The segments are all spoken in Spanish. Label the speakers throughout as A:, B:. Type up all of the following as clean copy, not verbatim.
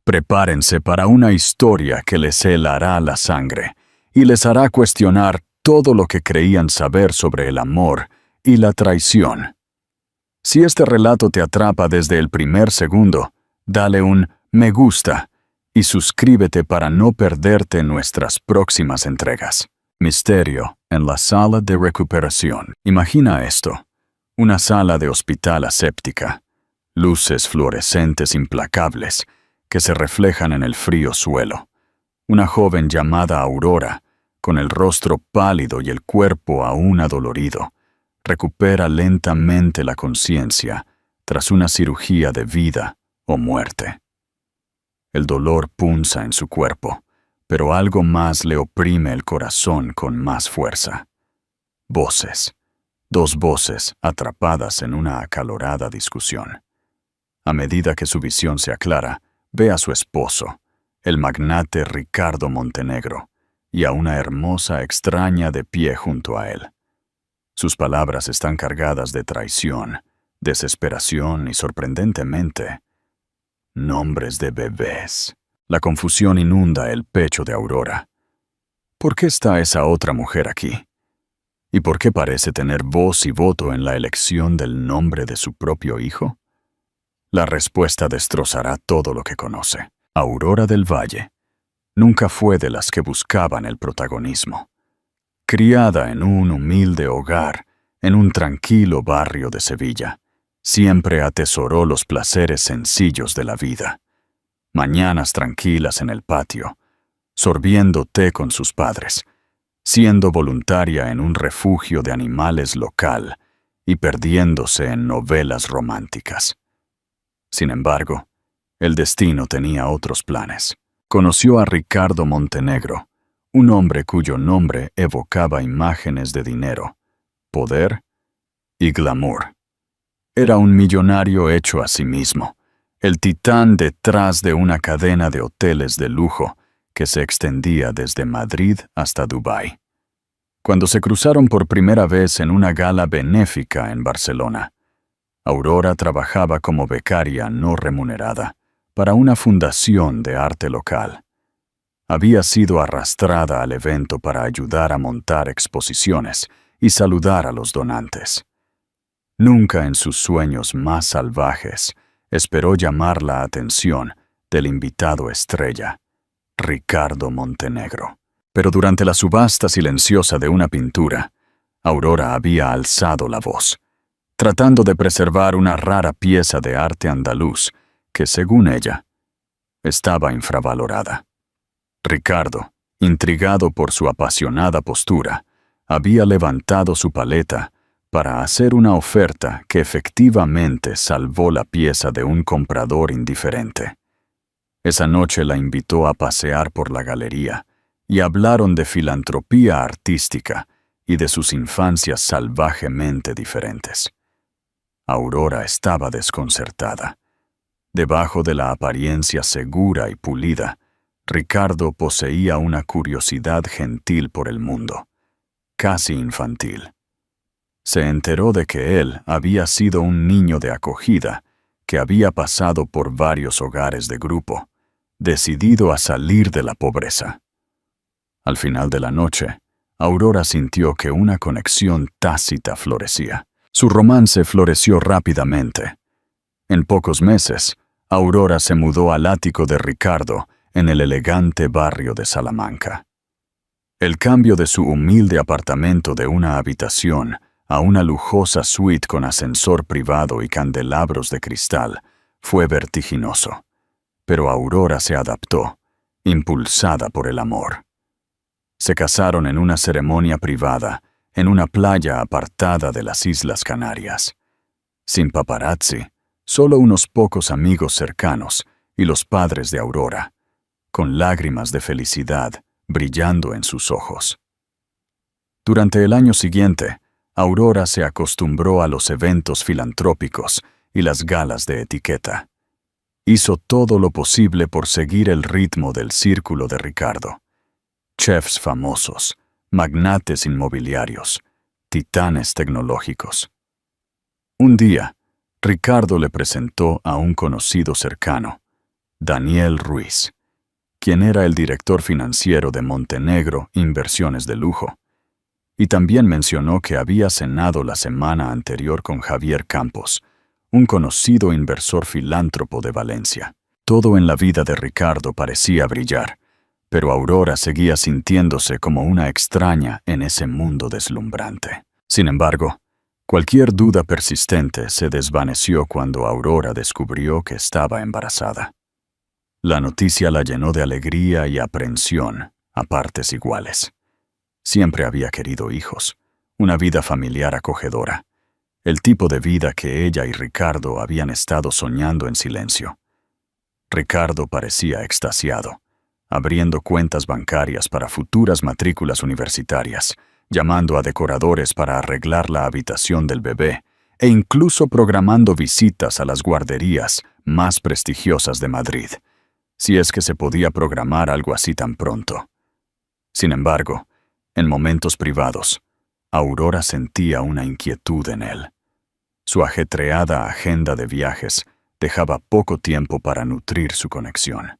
A: Prepárense para una historia que les helará la sangre y les hará cuestionar todo lo que creían saber sobre el amor y la traición. Si este relato te atrapa desde el primer segundo, dale un me gusta y suscríbete para no perderte nuestras próximas entregas. Misterio en la sala de recuperación. Imagina esto: una sala de hospital aséptica, luces fluorescentes implacables que se reflejan en el frío suelo. Una joven llamada Aurora, con el rostro pálido y el cuerpo aún adolorido, recupera lentamente la conciencia tras una cirugía de vida o muerte. El dolor punza en su cuerpo, pero algo más le oprime el corazón con más fuerza. Voces. Dos voces atrapadas en una acalorada discusión. A medida que su visión se aclara, ve a su esposo, el magnate Ricardo Montenegro, y a una hermosa extraña de pie junto a él. Sus palabras están cargadas de traición, desesperación y, sorprendentemente, nombres de bebés. La confusión inunda el pecho de Aurora. ¿Por qué está esa otra mujer aquí? ¿Y por qué parece tener voz y voto en la elección del nombre de su propio hijo? La respuesta destrozará todo lo que conoce. Aurora del Valle nunca fue de las que buscaban el protagonismo. Criada en un humilde hogar, en un tranquilo barrio de Sevilla, siempre atesoró los placeres sencillos de la vida. Mañanas tranquilas en el patio, sorbiendo té con sus padres, siendo voluntaria en un refugio de animales local y perdiéndose en novelas románticas. Sin embargo, el destino tenía otros planes. Conoció a Ricardo Montenegro, un hombre cuyo nombre evocaba imágenes de dinero, poder y glamour. Era un millonario hecho a sí mismo, el titán detrás de una cadena de hoteles de lujo que se extendía desde Madrid hasta Dubái. Cuando se cruzaron por primera vez en una gala benéfica en Barcelona, Aurora trabajaba como becaria no remunerada para una fundación de arte local. Había sido arrastrada al evento para ayudar a montar exposiciones y saludar a los donantes. Nunca en sus sueños más salvajes esperó llamar la atención del invitado estrella, Ricardo Montenegro. Pero durante la subasta silenciosa de una pintura, Aurora había alzado la voz, tratando de preservar una rara pieza de arte andaluz que, según ella, estaba infravalorada. Ricardo, intrigado por su apasionada postura, había levantado su paleta para hacer una oferta que efectivamente salvó la pieza de un comprador indiferente. Esa noche la invitó a pasear por la galería y hablaron de filantropía artística y de sus infancias salvajemente diferentes. Aurora estaba desconcertada. Debajo de la apariencia segura y pulida, Ricardo poseía una curiosidad gentil por el mundo, casi infantil. Se enteró de que él había sido un niño de acogida que había pasado por varios hogares de grupo, decidido a salir de la pobreza. Al final de la noche, Aurora sintió que una conexión tácita florecía. Su romance floreció rápidamente. En pocos meses, Aurora se mudó al ático de Ricardo en el elegante barrio de Salamanca. El cambio de su humilde apartamento de una habitación a una lujosa suite con ascensor privado y candelabros de cristal fue vertiginoso, pero Aurora se adaptó, impulsada por el amor. Se casaron en una ceremonia privada, en una playa apartada de las Islas Canarias. Sin paparazzi, solo unos pocos amigos cercanos y los padres de Aurora, con lágrimas de felicidad brillando en sus ojos. Durante el año siguiente, Aurora se acostumbró a los eventos filantrópicos y las galas de etiqueta. Hizo todo lo posible por seguir el ritmo del círculo de Ricardo. Chefs famosos, magnates inmobiliarios, titanes tecnológicos. Un día, Ricardo le presentó a un conocido cercano, Daniel Ruiz, quien era el director financiero de Montenegro Inversiones de Lujo, y también mencionó que había cenado la semana anterior con Javier Campos, un conocido inversor filántropo de Valencia. Todo en la vida de Ricardo parecía brillar, pero Aurora seguía sintiéndose como una extraña en ese mundo deslumbrante. Sin embargo, cualquier duda persistente se desvaneció cuando Aurora descubrió que estaba embarazada. La noticia la llenó de alegría y aprensión, a partes iguales. Siempre había querido hijos, una vida familiar acogedora, el tipo de vida que ella y Ricardo habían estado soñando en silencio. Ricardo parecía extasiado, abriendo cuentas bancarias para futuras matrículas universitarias, llamando a decoradores para arreglar la habitación del bebé e incluso programando visitas a las guarderías más prestigiosas de Madrid, si es que se podía programar algo así tan pronto. Sin embargo, en momentos privados, Aurora sentía una inquietud en él. Su ajetreada agenda de viajes dejaba poco tiempo para nutrir su conexión.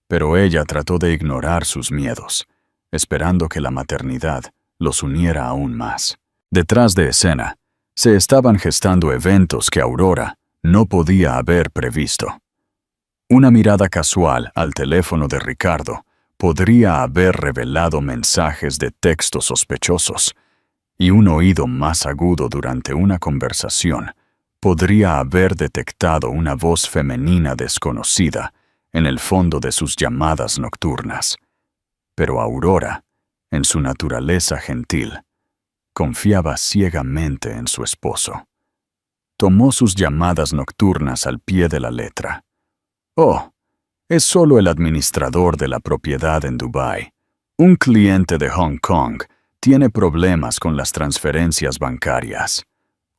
A: Pero ella trató de ignorar sus miedos, esperando que la maternidad los uniera aún más. Detrás de escena, se estaban gestando eventos que Aurora no podía haber previsto. Una mirada casual al teléfono de Ricardo podría haber revelado mensajes de texto sospechosos, y un oído más agudo durante una conversación podría haber detectado una voz femenina desconocida en el fondo de sus llamadas nocturnas. Pero Aurora, en su naturaleza gentil, confiaba ciegamente en su esposo. Tomó sus llamadas nocturnas al pie de la letra. Oh, es solo el administrador de la propiedad en Dubái. Un cliente de Hong Kong tiene problemas con las transferencias bancarias.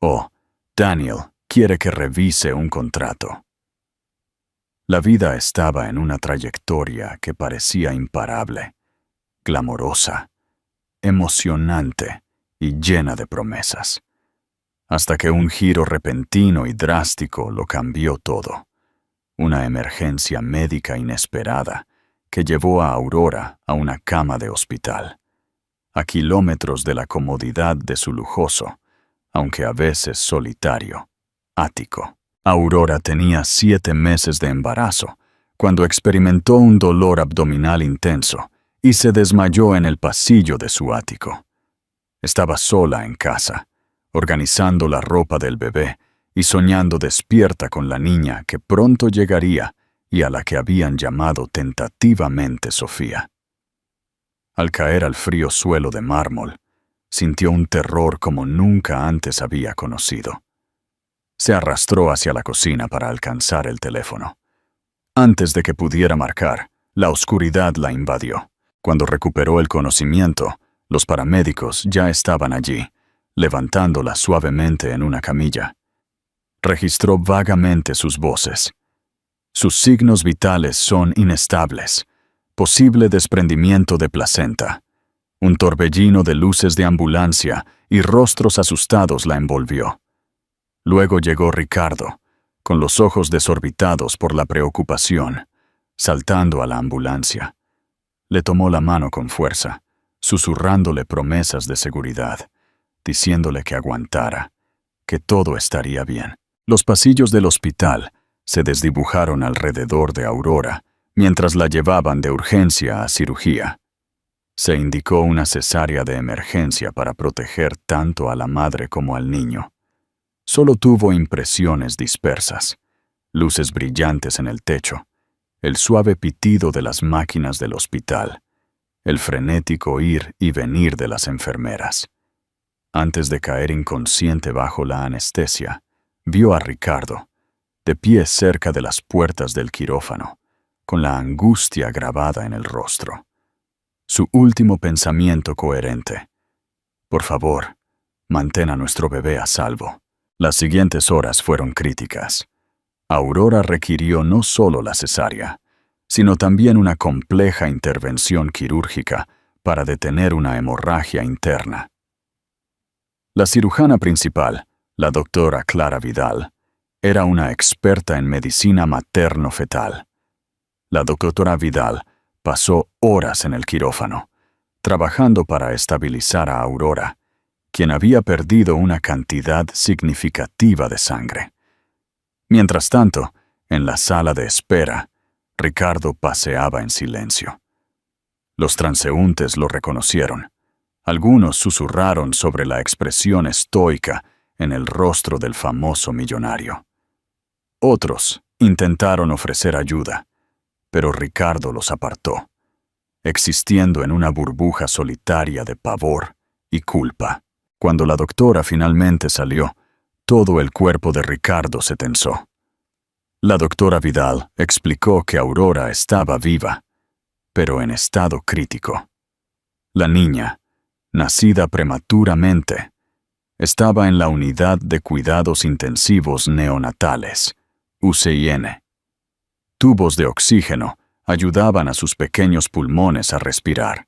A: Oh, Daniel quiere que revise un contrato. La vida estaba en una trayectoria que parecía imparable, glamorosa, emocionante y llena de promesas, hasta que un giro repentino y drástico lo cambió todo. Una emergencia médica inesperada que llevó a Aurora a una cama de hospital, a kilómetros de la comodidad de su lujoso, aunque a veces solitario, ático. Aurora tenía 7 meses de embarazo cuando experimentó un dolor abdominal intenso y se desmayó en el pasillo de su ático. Estaba sola en casa, organizando la ropa del bebé y soñando despierta con la niña que pronto llegaría y a la que habían llamado tentativamente Sofía. Al caer al frío suelo de mármol, sintió un terror como nunca antes había conocido. Se arrastró hacia la cocina para alcanzar el teléfono. Antes de que pudiera marcar, la oscuridad la invadió. Cuando recuperó el conocimiento, los paramédicos ya estaban allí, levantándola suavemente en una camilla. Registró vagamente sus voces. Sus signos vitales son inestables. Posible desprendimiento de placenta. Un torbellino de luces de ambulancia y rostros asustados la envolvió. Luego llegó Ricardo, con los ojos desorbitados por la preocupación, saltando a la ambulancia. Le tomó la mano con fuerza, susurrándole promesas de seguridad, diciéndole que aguantara, que todo estaría bien. Los pasillos del hospital se desdibujaron alrededor de Aurora mientras la llevaban de urgencia a cirugía. Se indicó una cesárea de emergencia para proteger tanto a la madre como al niño. Solo tuvo impresiones dispersas, luces brillantes en el techo, el suave pitido de las máquinas del hospital, el frenético ir y venir de las enfermeras. Antes de caer inconsciente bajo la anestesia, vio a Ricardo, de pie cerca de las puertas del quirófano, con la angustia grabada en el rostro. Su último pensamiento coherente: por favor, mantén a nuestro bebé a salvo. Las siguientes horas fueron críticas. Aurora requirió no solo la cesárea, sino también una compleja intervención quirúrgica para detener una hemorragia interna. La cirujana principal, la doctora Clara Vidal, era una experta en medicina materno-fetal. La doctora Vidal pasó horas en el quirófano, trabajando para estabilizar a Aurora, quien había perdido una cantidad significativa de sangre. Mientras tanto, en la sala de espera, Ricardo paseaba en silencio. Los transeúntes lo reconocieron. Algunos susurraron sobre la expresión estoica en el rostro del famoso millonario. Otros intentaron ofrecer ayuda, pero Ricardo los apartó, existiendo en una burbuja solitaria de pavor y culpa. Cuando la doctora finalmente salió, todo el cuerpo de Ricardo se tensó. La doctora Vidal explicó que Aurora estaba viva, pero en estado crítico. La niña, nacida prematuramente, estaba en la Unidad de Cuidados Intensivos Neonatales, UCIN. Tubos de oxígeno ayudaban a sus pequeños pulmones a respirar,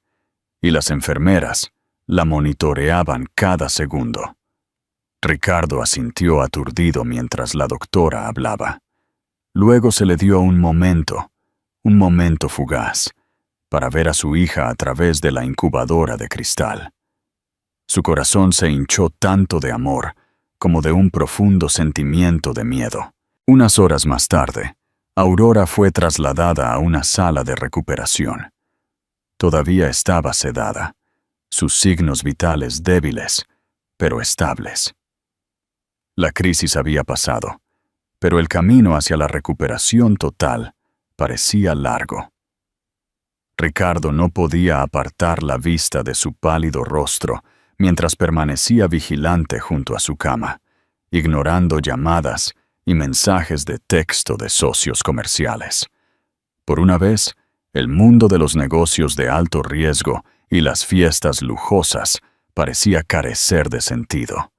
A: y las enfermeras la monitoreaban cada segundo. Ricardo asintió aturdido mientras la doctora hablaba. Luego se le dio un momento fugaz, para ver a su hija a través de la incubadora de cristal. Su corazón se hinchó tanto de amor como de un profundo sentimiento de miedo. Unas horas más tarde, Aurora fue trasladada a una sala de recuperación. Todavía estaba sedada, sus signos vitales débiles, pero estables. La crisis había pasado, pero el camino hacia la recuperación total parecía largo. Ricardo no podía apartar la vista de su pálido rostro mientras permanecía vigilante junto a su cama, ignorando llamadas y mensajes de texto de socios comerciales. Por una vez, el mundo de los negocios de alto riesgo y las fiestas lujosas parecía carecer de sentido.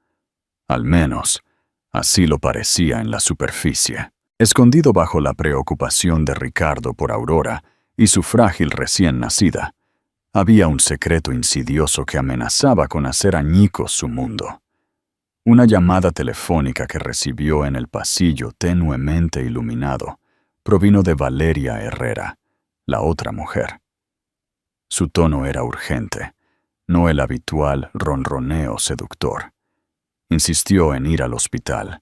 A: Al menos, así lo parecía en la superficie. Escondido bajo la preocupación de Ricardo por Aurora y su frágil recién nacida, había un secreto insidioso que amenazaba con hacer añicos su mundo. Una llamada telefónica que recibió en el pasillo tenuemente iluminado provino de Valeria Herrera, la otra mujer. Su tono era urgente, no el habitual ronroneo seductor. Insistió en ir al hospital,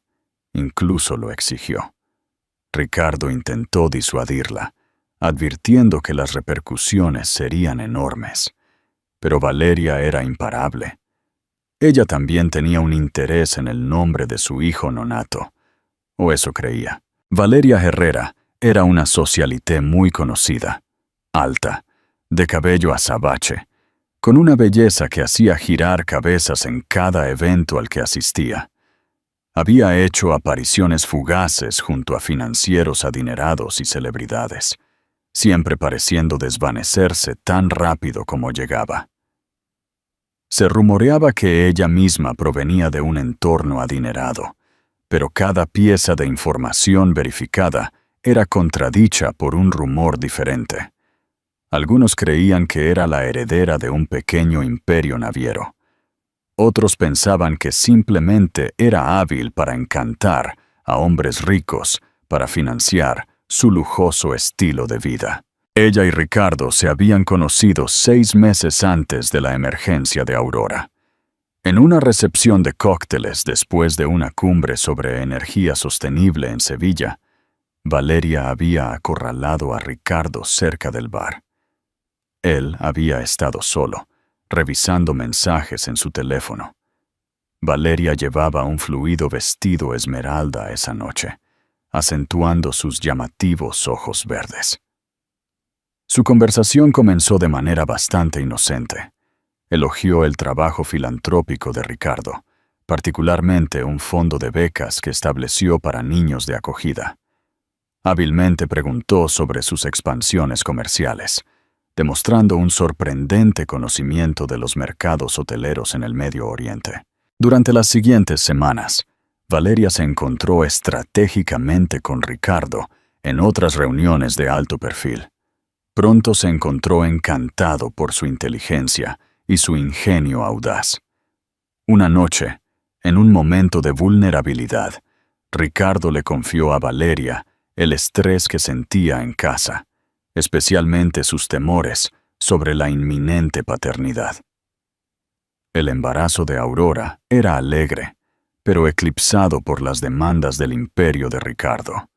A: incluso lo exigió. Ricardo intentó disuadirla, advirtiendo que las repercusiones serían enormes. Pero Valeria era imparable. Ella también tenía un interés en el nombre de su hijo nonato, o eso creía. Valeria Herrera era una socialité muy conocida, alta, de cabello azabache, con una belleza que hacía girar cabezas en cada evento al que asistía. Había hecho apariciones fugaces junto a financieros adinerados y celebridades, siempre pareciendo desvanecerse tan rápido como llegaba. Se rumoreaba que ella misma provenía de un entorno adinerado, pero cada pieza de información verificada era contradicha por un rumor diferente. Algunos creían que era la heredera de un pequeño imperio naviero. Otros pensaban que simplemente era hábil para encantar a hombres ricos para financiar su lujoso estilo de vida. Ella y Ricardo se habían conocido 6 meses antes de la emergencia de Aurora. En una recepción de cócteles después de una cumbre sobre energía sostenible en Sevilla, Valeria había acorralado a Ricardo cerca del bar. Él había estado solo, revisando mensajes en su teléfono. Valeria llevaba un fluido vestido esmeralda esa noche, acentuando sus llamativos ojos verdes. Su conversación comenzó de manera bastante inocente. Elogió el trabajo filantrópico de Ricardo, particularmente un fondo de becas que estableció para niños de acogida. Hábilmente preguntó sobre sus expansiones comerciales, demostrando un sorprendente conocimiento de los mercados hoteleros en el Medio Oriente. Durante las siguientes semanas, Valeria se encontró estratégicamente con Ricardo en otras reuniones de alto perfil. Pronto se encontró encantado por su inteligencia y su ingenio audaz. Una noche, en un momento de vulnerabilidad, Ricardo le confió a Valeria el estrés que sentía en casa especialmente sus temores sobre la inminente paternidad. El embarazo de Aurora era alegre, pero eclipsado por las demandas del imperio de Ricardo.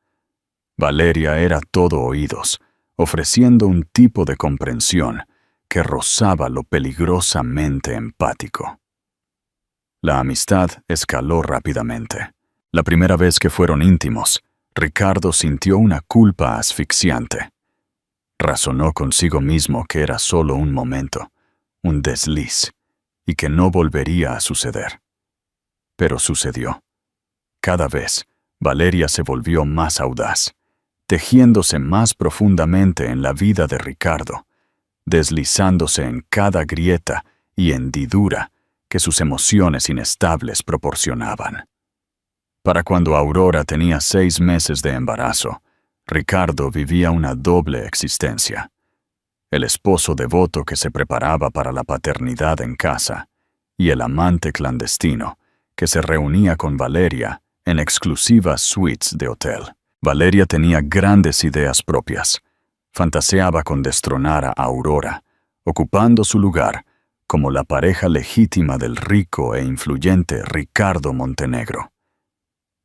A: Valeria era todo oídos, ofreciendo un tipo de comprensión que rozaba lo peligrosamente empático. La amistad escaló rápidamente. La primera vez que fueron íntimos, Ricardo sintió una culpa asfixiante. Razonó consigo mismo que era solo un momento, un desliz, y que no volvería a suceder. Pero sucedió. Cada vez, Valeria se volvió más audaz, tejiéndose más profundamente en la vida de Ricardo, deslizándose en cada grieta y hendidura que sus emociones inestables proporcionaban. Para cuando Aurora tenía 6 meses de embarazo, Ricardo vivía una doble existencia. El esposo devoto que se preparaba para la paternidad en casa y el amante clandestino que se reunía con Valeria en exclusivas suites de hotel. Valeria tenía grandes ideas propias. Fantaseaba con destronar a Aurora, ocupando su lugar como la pareja legítima del rico e influyente Ricardo Montenegro.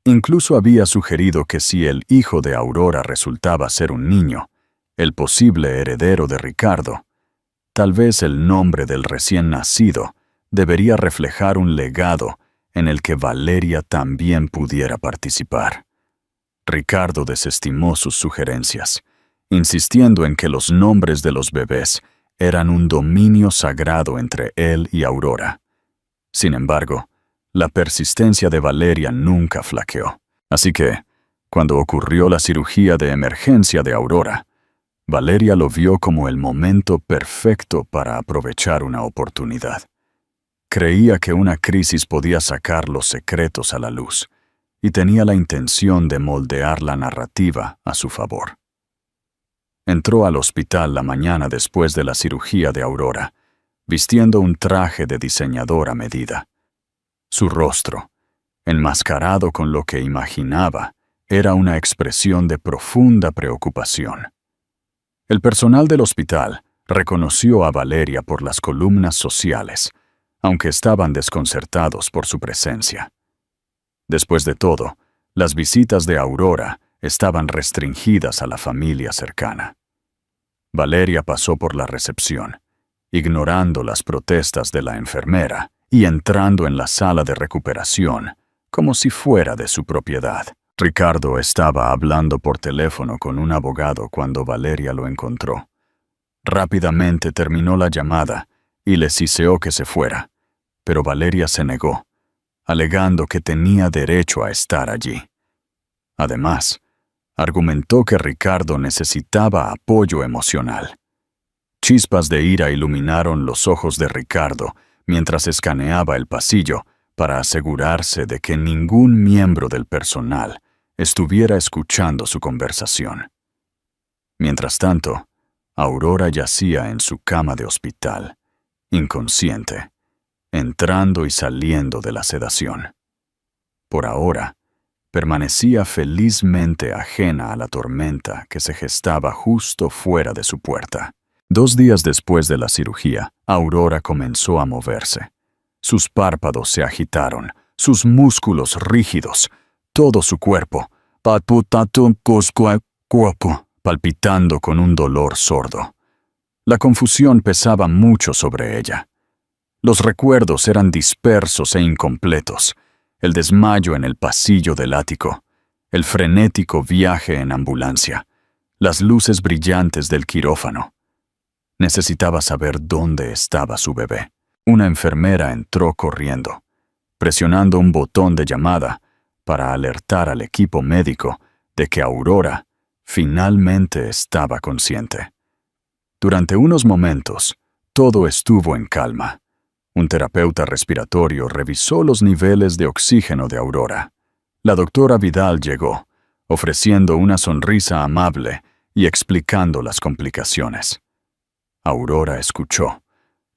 A: Incluso había sugerido que si el hijo de Aurora resultaba ser un niño, el posible heredero de Ricardo, tal vez el nombre del recién nacido debería reflejar un legado en el que Valeria también pudiera participar. Ricardo desestimó sus sugerencias, insistiendo en que los nombres de los bebés eran un dominio sagrado entre él y Aurora. Sin embargo, la persistencia de Valeria nunca flaqueó. Así que, cuando ocurrió la cirugía de emergencia de Aurora, Valeria lo vio como el momento perfecto para aprovechar una oportunidad. Creía que una crisis podía sacar los secretos a la luz, y tenía la intención de moldear la narrativa a su favor. Entró al hospital la mañana después de la cirugía de Aurora, vistiendo un traje de diseñador a medida. Su rostro, enmascarado con lo que imaginaba, era una expresión de profunda preocupación. El personal del hospital reconoció a Valeria por las columnas sociales, aunque estaban desconcertados por su presencia. Después de todo, las visitas de Aurora estaban restringidas a la familia cercana. Valeria pasó por la recepción, ignorando las protestas de la enfermera y entrando en la sala de recuperación como si fuera de su propiedad. Ricardo estaba hablando por teléfono con un abogado cuando Valeria lo encontró. Rápidamente terminó la llamada y le siseó que se fuera, pero Valeria se negó, alegando que tenía derecho a estar allí. Además, argumentó que Ricardo necesitaba apoyo emocional. Chispas de ira iluminaron los ojos de Ricardo mientras escaneaba el pasillo para asegurarse de que ningún miembro del personal estuviera escuchando su conversación. Mientras tanto, Aurora yacía en su cama de hospital, inconsciente, entrando y saliendo de la sedación. Por ahora, permanecía felizmente ajena a la tormenta que se gestaba justo fuera de su puerta. 2 días después de la cirugía, Aurora comenzó a moverse. Sus párpados se agitaron, sus músculos rígidos, todo su cuerpo, palpitando con un dolor sordo. La confusión pesaba mucho sobre ella. Los recuerdos eran dispersos e incompletos. El desmayo en el pasillo del ático, el frenético viaje en ambulancia, las luces brillantes del quirófano. Necesitaba saber dónde estaba su bebé. Una enfermera entró corriendo, presionando un botón de llamada para alertar al equipo médico de que Aurora finalmente estaba consciente. Durante unos momentos, todo estuvo en calma. Un terapeuta respiratorio revisó los niveles de oxígeno de Aurora. La doctora Vidal llegó, ofreciendo una sonrisa amable y explicando las complicaciones. Aurora escuchó,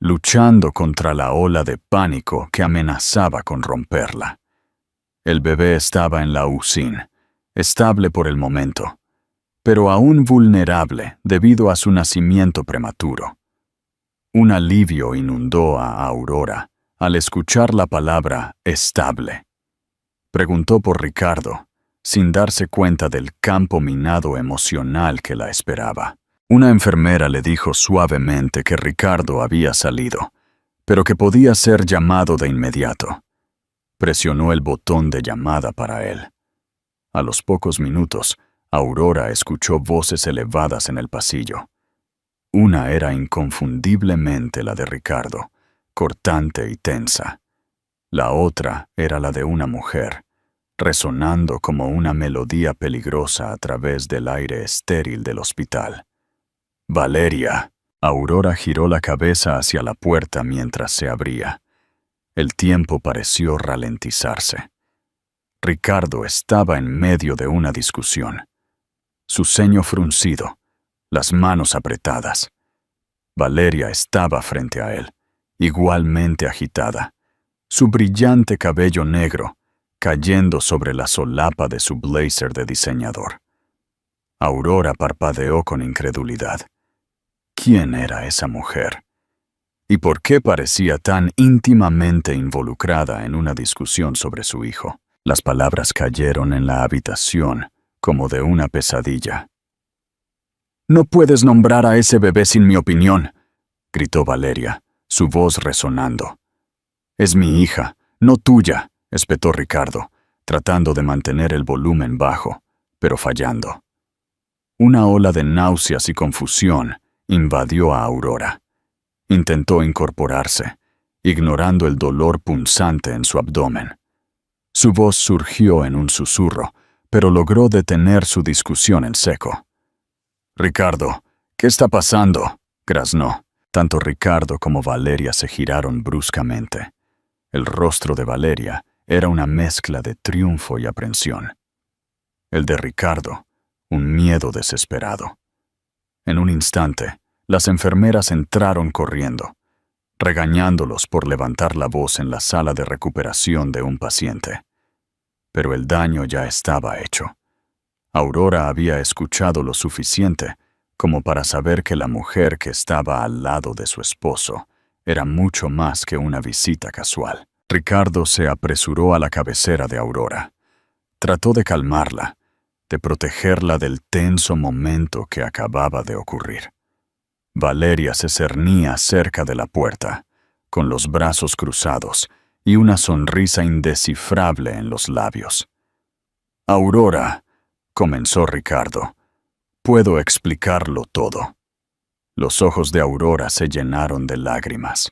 A: luchando contra la ola de pánico que amenazaba con romperla. El bebé estaba en la UCIN, estable por el momento, pero aún vulnerable debido a su nacimiento prematuro. Un alivio inundó a Aurora al escuchar la palabra estable. Preguntó por Ricardo, sin darse cuenta del campo minado emocional que la esperaba. Una enfermera le dijo suavemente que Ricardo había salido, pero que podía ser llamado de inmediato. Presionó el botón de llamada para él. A los pocos minutos, Aurora escuchó voces elevadas en el pasillo. Una era inconfundiblemente la de Ricardo, cortante y tensa. La otra era la de una mujer, resonando como una melodía peligrosa a través del aire estéril del hospital. «Valeria». Aurora giró la cabeza hacia la puerta mientras se abría. El tiempo pareció ralentizarse. Ricardo estaba en medio de una discusión. Su ceño fruncido, las manos apretadas. Valeria estaba frente a él, igualmente agitada, su brillante cabello negro cayendo sobre la solapa de su blazer de diseñador. Aurora parpadeó con incredulidad. ¿Quién era esa mujer? ¿Y por qué parecía tan íntimamente involucrada en una discusión sobre su hijo? Las palabras cayeron en la habitación como de una pesadilla. «No puedes nombrar a ese bebé sin mi opinión», gritó Valeria, su voz resonando. «Es mi hija, no tuya», espetó Ricardo, tratando de mantener el volumen bajo, pero fallando. Una ola de náuseas y confusión invadió a Aurora. Intentó incorporarse, ignorando el dolor punzante en su abdomen. Su voz surgió en un susurro, pero logró detener su discusión en seco. «Ricardo, ¿qué está pasando?», graznó. Tanto Ricardo como Valeria se giraron bruscamente. El rostro de Valeria era una mezcla de triunfo y aprensión. El de Ricardo, un miedo desesperado. En un instante, las enfermeras entraron corriendo, regañándolos por levantar la voz en la sala de recuperación de un paciente. Pero el daño ya estaba hecho. Aurora había escuchado lo suficiente como para saber que la mujer que estaba al lado de su esposo era mucho más que una visita casual. Ricardo se apresuró a la cabecera de Aurora. Trató de calmarla, de protegerla del tenso momento que acababa de ocurrir. Valeria se cernía cerca de la puerta, con los brazos cruzados y una sonrisa indescifrable en los labios. «Aurora», comenzó Ricardo, «puedo explicarlo todo». Los ojos de Aurora se llenaron de lágrimas.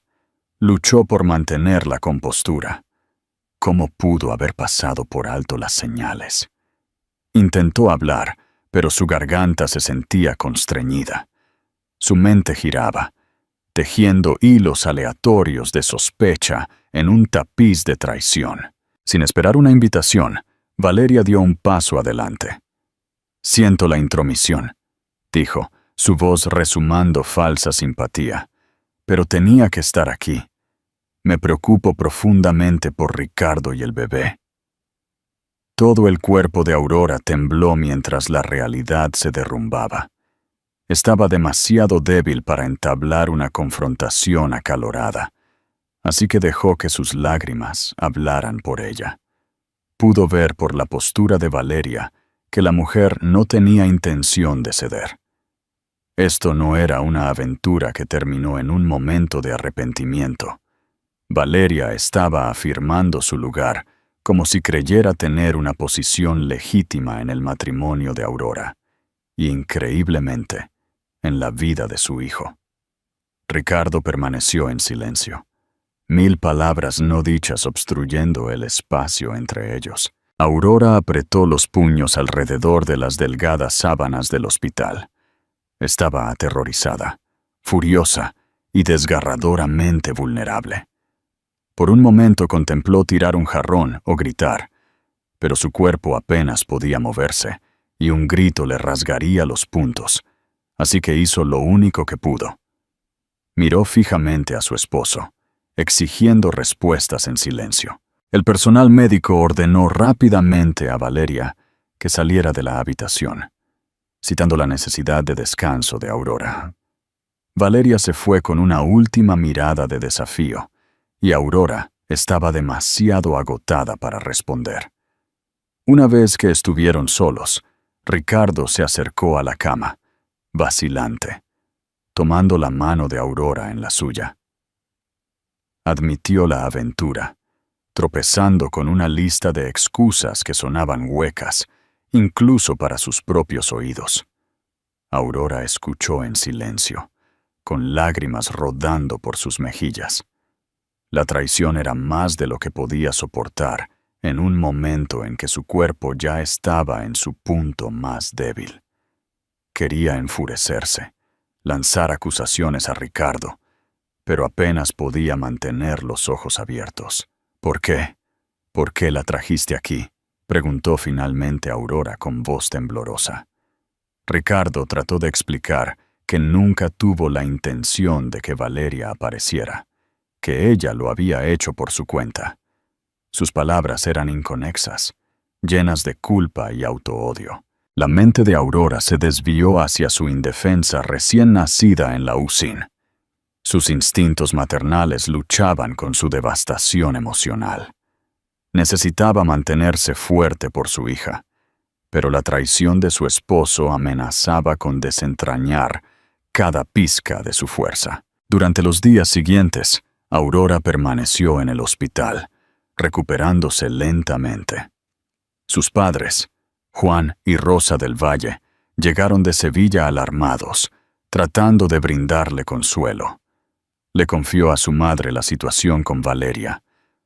A: Luchó por mantener la compostura. ¿Cómo pudo haber pasado por alto las señales? Intentó hablar, pero su garganta se sentía constreñida. Su mente giraba, tejiendo hilos aleatorios de sospecha en un tapiz de traición. Sin esperar una invitación, Valeria dio un paso adelante. «Siento la intromisión», dijo, su voz rezumando falsa simpatía. «Pero tenía que estar aquí. Me preocupo profundamente por Ricardo y el bebé». Todo el cuerpo de Aurora tembló mientras la realidad se derrumbaba. Estaba demasiado débil para entablar una confrontación acalorada, así que dejó que sus lágrimas hablaran por ella. Pudo ver por la postura de Valeria que la mujer no tenía intención de ceder. Esto no era una aventura que terminó en un momento de arrepentimiento. Valeria estaba afirmando su lugar, como si creyera tener una posición legítima en el matrimonio de Aurora, y increíblemente, en la vida de su hijo. Ricardo permaneció en silencio, 1000 palabras no dichas obstruyendo el espacio entre ellos. Aurora apretó los puños alrededor de las delgadas sábanas del hospital. Estaba aterrorizada, furiosa y desgarradoramente vulnerable. Por un momento contempló tirar un jarrón o gritar, pero su cuerpo apenas podía moverse, y un grito le rasgaría los puntos, así que hizo lo único que pudo. Miró fijamente a su esposo, exigiendo respuestas en silencio. El personal médico ordenó rápidamente a Valeria que saliera de la habitación. citando la necesidad de descanso de Aurora. Valeria se fue con una última mirada de desafío, y Aurora estaba demasiado agotada para responder. Una vez que estuvieron solos, Ricardo se acercó a la cama, vacilante, tomando la mano de Aurora en la suya. Admitió la aventura, tropezando con una lista de excusas que sonaban huecas, incluso para sus propios oídos. Aurora escuchó en silencio, con lágrimas rodando por sus mejillas. La traición era más de lo que podía soportar en un momento en que su cuerpo ya estaba en su punto más débil. Quería enfurecerse, lanzar acusaciones a Ricardo, pero apenas podía mantener los ojos abiertos. ¿Por qué? ¿Por qué la trajiste aquí?, preguntó finalmente Aurora con voz temblorosa. Ricardo trató de explicar que nunca tuvo la intención de que Valeria apareciera, que ella lo había hecho por su cuenta. Sus palabras eran inconexas, llenas de culpa y autoodio. La mente de Aurora se desvió hacia su indefensa recién nacida en la UCIN. Sus instintos maternales luchaban con su devastación emocional. Necesitaba mantenerse fuerte por su hija, pero la traición de su esposo amenazaba con desentrañar cada pizca de su fuerza. Durante los días siguientes, Aurora permaneció en el hospital, recuperándose lentamente. Sus padres, Juan y Rosa del Valle, llegaron de Sevilla alarmados, tratando de brindarle consuelo. Le confió a su madre la situación con Valeria,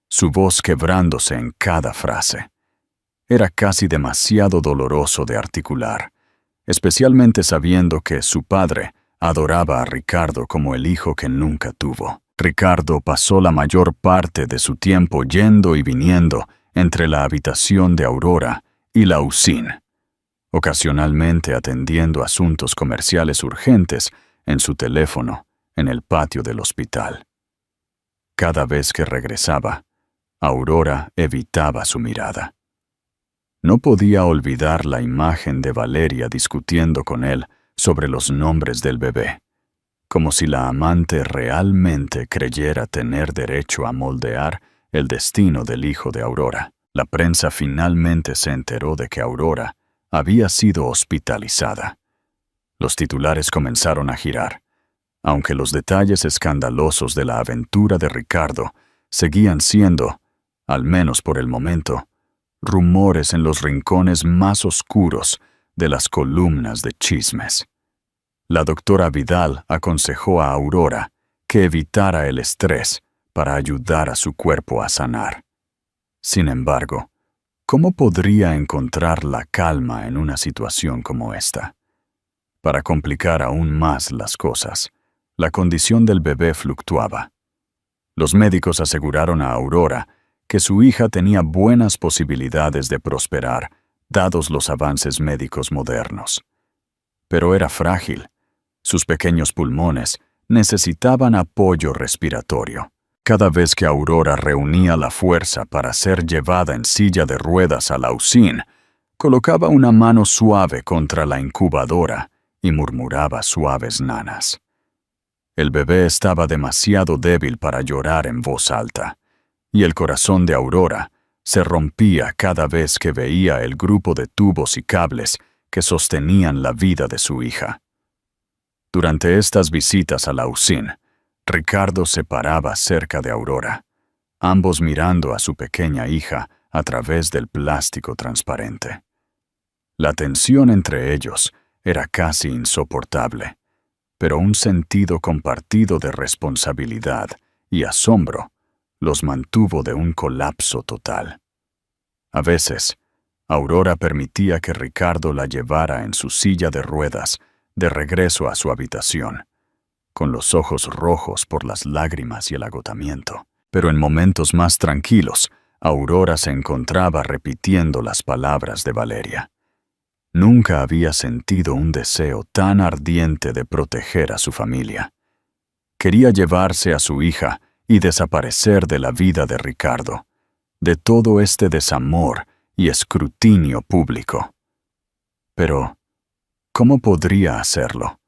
A: su voz quebrándose en cada frase. Era casi demasiado doloroso de articular, especialmente sabiendo que su padre adoraba a Ricardo como el hijo que nunca tuvo. Ricardo pasó la mayor parte de su tiempo yendo y viniendo entre la habitación de Aurora y la UCIN, ocasionalmente atendiendo asuntos comerciales urgentes en su teléfono en el patio del hospital. Cada vez que regresaba, Aurora evitaba su mirada. No podía olvidar la imagen de Valeria discutiendo con él sobre los nombres del bebé, como si la amante realmente creyera tener derecho a moldear el destino del hijo de Aurora. La prensa finalmente se enteró de que Aurora había sido hospitalizada. Los titulares comenzaron a girar, aunque los detalles escandalosos de la aventura de Ricardo seguían siendo, al menos por el momento, rumores en los rincones más oscuros de las columnas de chismes. La doctora Vidal aconsejó a Aurora que evitara el estrés para ayudar a su cuerpo a sanar. Sin embargo, ¿cómo podría encontrar la calma en una situación como esta? Para complicar aún más las cosas, la condición del bebé fluctuaba. Los médicos aseguraron a Aurora que su hija tenía buenas posibilidades de prosperar, dados los avances médicos modernos. Pero era frágil. Sus pequeños pulmones necesitaban apoyo respiratorio. Cada vez que Aurora reunía la fuerza para ser llevada en silla de ruedas a la UCIN, colocaba una mano suave contra la incubadora y murmuraba suaves nanas. El bebé estaba demasiado débil para llorar en voz alta, y el corazón de Aurora se rompía cada vez que veía el grupo de tubos y cables que sostenían la vida de su hija. Durante estas visitas a la UCIN, Ricardo se paraba cerca de Aurora, ambos mirando a su pequeña hija a través del plástico transparente. La tensión entre ellos era casi insoportable, pero un sentido compartido de responsabilidad y asombro los mantuvo de un colapso total. A veces, Aurora permitía que Ricardo la llevara en su silla de ruedas de regreso a su habitación, con los ojos rojos por las lágrimas y el agotamiento. Pero en momentos más tranquilos, Aurora se encontraba repitiendo las palabras de Valeria. Nunca había sentido un deseo tan ardiente de proteger a su familia. Quería llevarse a su hija y desaparecer de la vida de Ricardo, de todo este desamor y escrutinio público. Pero, ¿Cómo podría hacerlo?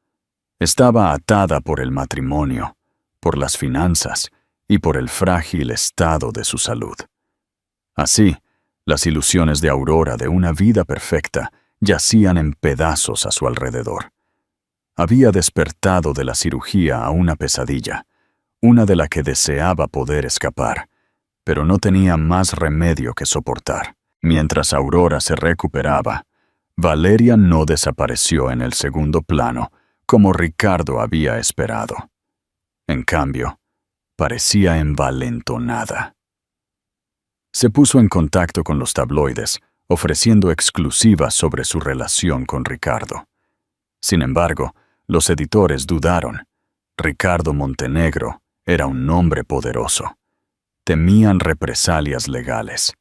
A: Estaba atada por el matrimonio, por las finanzas y por el frágil estado de su salud. Así, las ilusiones de Aurora de una vida perfecta yacían en pedazos a su alrededor. Había despertado de la cirugía a una pesadilla, una de la que deseaba poder escapar, pero no tenía más remedio que soportar. Mientras Aurora se recuperaba, Valeria no desapareció en el segundo plano como Ricardo había esperado. En cambio, parecía envalentonada. Se puso en contacto con los tabloides, ofreciendo exclusivas sobre su relación con Ricardo. Sin embargo, los editores dudaron. Ricardo Montenegro era un hombre poderoso. Temían represalias legales.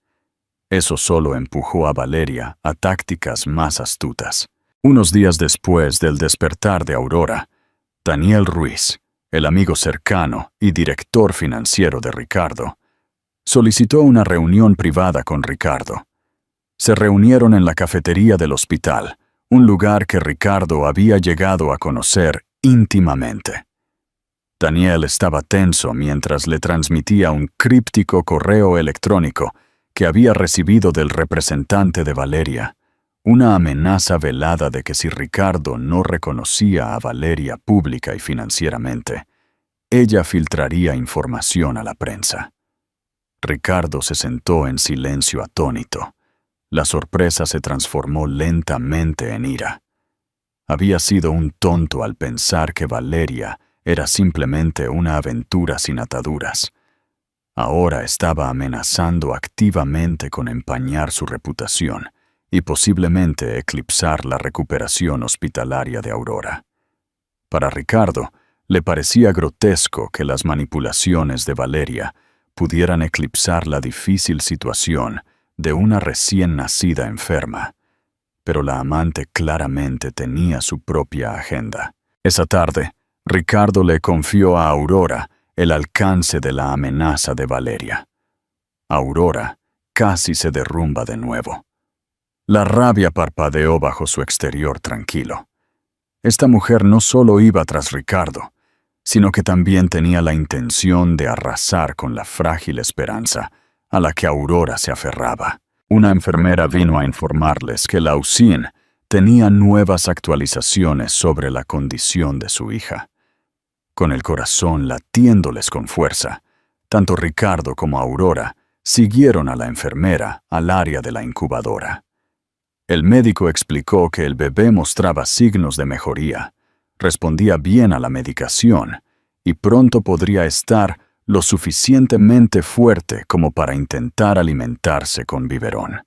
A: Eso solo empujó a Valeria a tácticas más astutas. Unos días después del despertar de Aurora, Daniel Ruiz, el amigo cercano y director financiero de Ricardo, solicitó una reunión privada con Ricardo. Se reunieron en la cafetería del hospital, un lugar que Ricardo había llegado a conocer íntimamente. Daniel estaba tenso mientras le transmitía un críptico correo electrónico que había recibido del representante de Valeria, una amenaza velada de que si Ricardo no reconocía a Valeria pública y financieramente, ella filtraría información a la prensa. Ricardo se sentó en silencio atónito. La sorpresa se transformó lentamente en ira. Había sido un tonto al pensar que Valeria era simplemente una aventura sin ataduras. Ahora estaba amenazando activamente con empañar su reputación y posiblemente eclipsar la recuperación hospitalaria de Aurora. Para Ricardo, le parecía grotesco que las manipulaciones de Valeria pudieran eclipsar la difícil situación de una recién nacida enferma, pero la amante claramente tenía su propia agenda. Esa tarde, Ricardo le confió a Aurora el alcance de la amenaza de Valeria. Aurora casi se derrumba de nuevo. La rabia parpadeó bajo su exterior tranquilo. Esta mujer no solo iba tras Ricardo, sino que también tenía la intención de arrasar con la frágil esperanza a la que Aurora se aferraba. Una enfermera vino a informarles que la UCIN tenía nuevas actualizaciones sobre la condición de su hija. Con el corazón latiéndoles con fuerza, tanto Ricardo como Aurora siguieron a la enfermera al área de la incubadora. El médico explicó que el bebé mostraba signos de mejoría, respondía bien a la medicación y pronto podría estar lo suficientemente fuerte como para intentar alimentarse con biberón.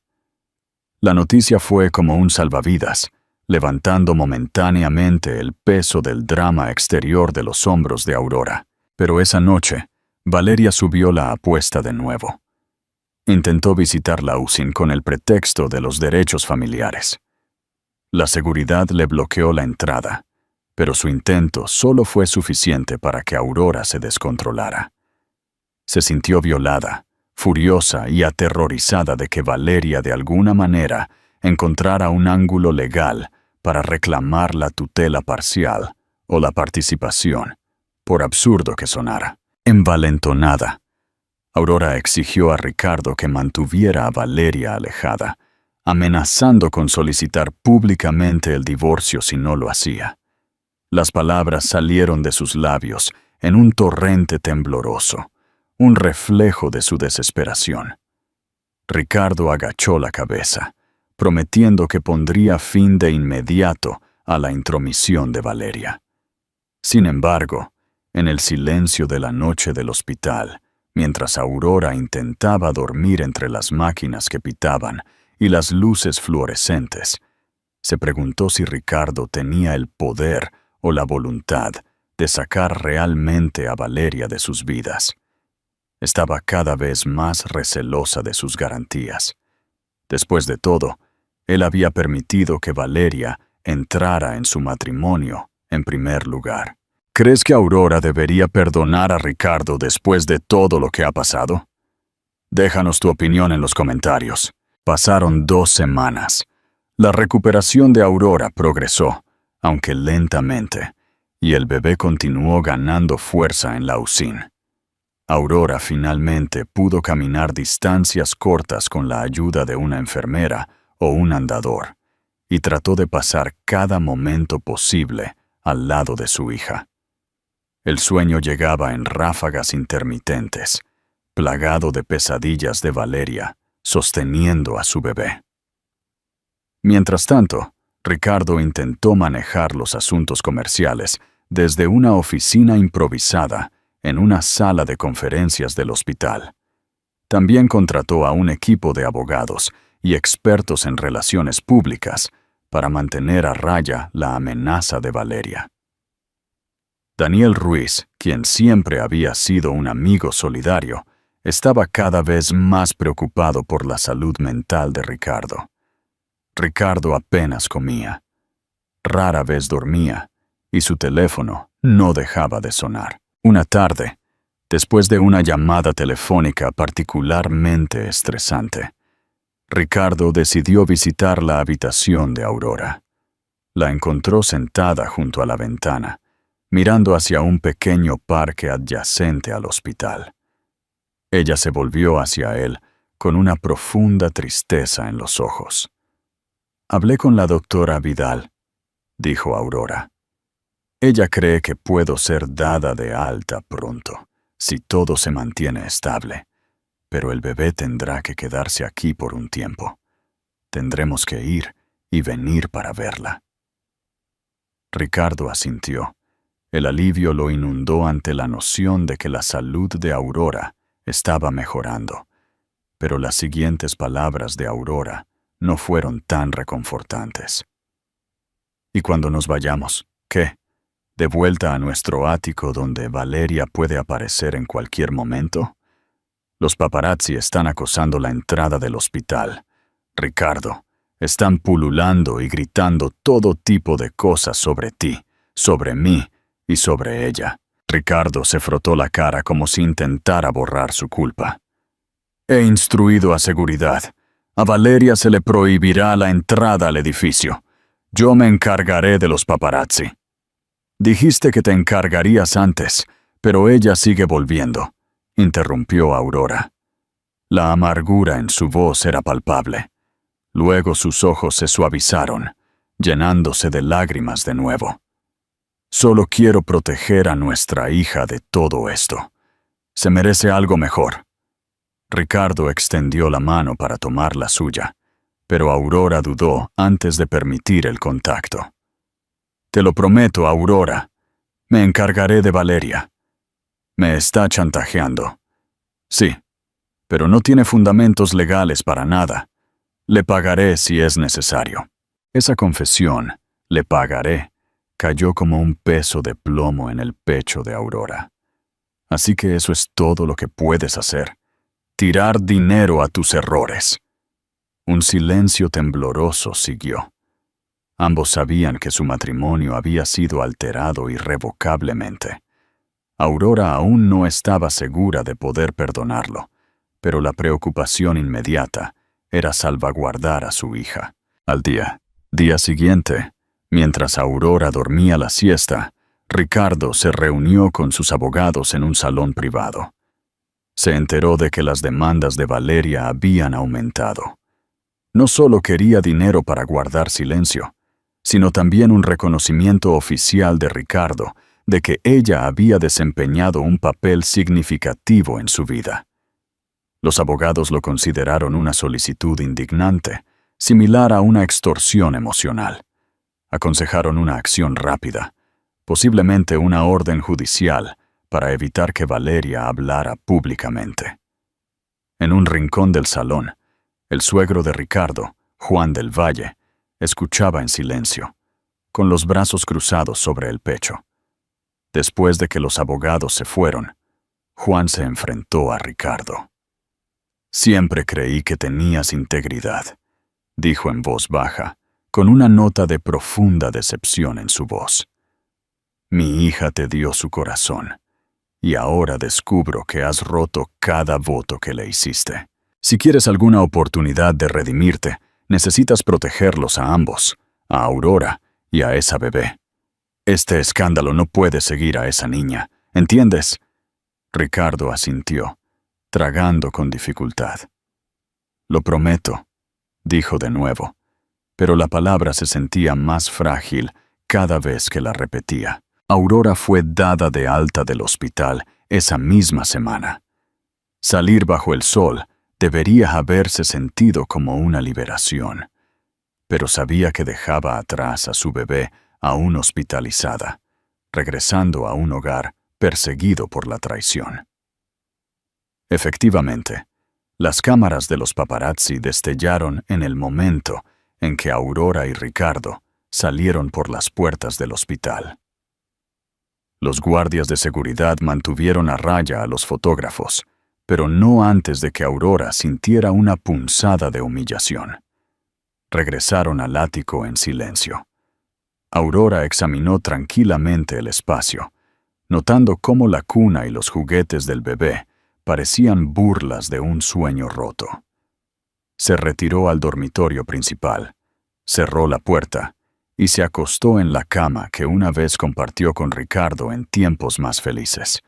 A: La noticia fue como un salvavidas, levantando momentáneamente el peso del drama exterior de los hombros de Aurora. Pero esa noche, Valeria subió la apuesta de nuevo. Intentó visitar la UCIN con el pretexto de los derechos familiares. La seguridad le bloqueó la entrada, pero su intento solo fue suficiente para que Aurora se descontrolara. Se sintió violada, furiosa y aterrorizada de que Valeria de alguna manera encontrara un ángulo legal para reclamar la tutela parcial o la participación, por absurdo que sonara. Envalentonada, Aurora exigió a Ricardo que mantuviera a Valeria alejada, amenazando con solicitar públicamente el divorcio si no lo hacía. Las palabras salieron de sus labios en un torrente tembloroso, un reflejo de su desesperación. Ricardo agachó la cabeza, prometiendo que pondría fin de inmediato a la intromisión de Valeria. Sin embargo, en el silencio de la noche del hospital, mientras Aurora intentaba dormir entre las máquinas que pitaban y las luces fluorescentes, se preguntó si Ricardo tenía el poder o la voluntad de sacar realmente a Valeria de sus vidas. Estaba cada vez más recelosa de sus garantías. Después de todo, él había permitido que Valeria entrara en su matrimonio en primer lugar. ¿Crees que Aurora debería perdonar a Ricardo después de todo lo que ha pasado? Déjanos tu opinión en los comentarios. Pasaron 2 semanas. La recuperación de Aurora progresó, aunque lentamente, y el bebé continuó ganando fuerza en la UCIN. Aurora finalmente pudo caminar distancias cortas con la ayuda de una enfermera o un andador, y trató de pasar cada momento posible al lado de su hija. El sueño llegaba en ráfagas intermitentes, plagado de pesadillas de Valeria, sosteniendo a su bebé. Mientras tanto, Ricardo intentó manejar los asuntos comerciales desde una oficina improvisada en una sala de conferencias del hospital. También contrató a un equipo de abogados y expertos en relaciones públicas para mantener a raya la amenaza de Valeria. Daniel Ruiz, quien siempre había sido un amigo solidario, estaba cada vez más preocupado por la salud mental de Ricardo. Ricardo apenas comía, rara vez dormía, y su teléfono no dejaba de sonar. Una tarde, después de una llamada telefónica particularmente estresante, Ricardo decidió visitar la habitación de Aurora. La encontró sentada junto a la ventana, mirando hacia un pequeño parque adyacente al hospital. Ella se volvió hacia él con una profunda tristeza en los ojos. «Hablé con la doctora Vidal», dijo Aurora. «Ella cree que puedo ser dada de alta pronto, si todo se mantiene estable, pero el bebé tendrá que quedarse aquí por un tiempo. Tendremos que ir y venir para verla». Ricardo asintió. El alivio lo inundó ante la noción de que la salud de Aurora estaba mejorando, pero las siguientes palabras de Aurora no fueron tan reconfortantes. «¿Y cuando nos vayamos, qué? ¿De vuelta a nuestro ático donde Valeria puede aparecer en cualquier momento? Los paparazzi están acosando la entrada del hospital. Ricardo, están pululando y gritando todo tipo de cosas sobre ti, sobre mí y sobre ella». Ricardo se frotó la cara como si intentara borrar su culpa. «He instruido a seguridad. A Valeria se le prohibirá la entrada al edificio. Yo me encargaré de los paparazzi». «Dijiste que te encargarías antes, pero ella sigue volviendo», interrumpió Aurora. La amargura en su voz era palpable. Luego sus ojos se suavizaron, llenándose de lágrimas de nuevo. «Solo quiero proteger a nuestra hija de todo esto. Se merece algo mejor». Ricardo extendió la mano para tomar la suya, pero Aurora dudó antes de permitir el contacto. «Te lo prometo, Aurora. Me encargaré de Valeria». «Me está chantajeando». «Sí, pero no tiene fundamentos legales para nada. Le pagaré si es necesario». Esa confesión, «le pagaré», cayó como un peso de plomo en el pecho de Aurora. «Así que eso es todo lo que puedes hacer. Tirar dinero a tus errores». Un silencio tembloroso siguió. Ambos sabían que su matrimonio había sido alterado irrevocablemente. Aurora aún no estaba segura de poder perdonarlo, pero la preocupación inmediata era salvaguardar a su hija. Al día siguiente, mientras Aurora dormía la siesta, Ricardo se reunió con sus abogados en un salón privado. Se enteró de que las demandas de Valeria habían aumentado. No solo quería dinero para guardar silencio, sino también un reconocimiento oficial de Ricardo de que ella había desempeñado un papel significativo en su vida. Los abogados lo consideraron una solicitud indignante, similar a una extorsión emocional. Aconsejaron una acción rápida, posiblemente una orden judicial, para evitar que Valeria hablara públicamente. En un rincón del salón, el suegro de Ricardo, Juan del Valle, escuchaba en silencio, con los brazos cruzados sobre el pecho. Después de que los abogados se fueron, Juan se enfrentó a Ricardo. «Siempre creí que tenías integridad», dijo en voz baja, con una nota de profunda decepción en su voz. «Mi hija te dio su corazón, y ahora descubro que has roto cada voto que le hiciste. Si quieres alguna oportunidad de redimirte, necesitas protegerlos a ambos, a Aurora y a esa bebé. Este escándalo no puede seguir a esa niña, ¿entiendes? Ricardo asintió, tragando con dificultad. Lo prometo, dijo de nuevo, pero la palabra se sentía más frágil cada vez que la repetía. Aurora fue dada de alta del hospital esa misma semana. Salir bajo el sol debería haberse sentido como una liberación, pero sabía que dejaba atrás a su bebé aún hospitalizada, regresando a un hogar perseguido por la traición. Efectivamente, las cámaras de los paparazzi destellaron en el momento en que Aurora y Ricardo salieron por las puertas del hospital. Los guardias de seguridad mantuvieron a raya a los fotógrafos, pero no antes de que Aurora sintiera una punzada de humillación. Regresaron al ático en silencio. Aurora examinó tranquilamente el espacio, notando cómo la cuna y los juguetes del bebé parecían burlas de un sueño roto. Se retiró al dormitorio principal, cerró la puerta y se acostó en la cama que una vez compartió con Ricardo en tiempos más felices.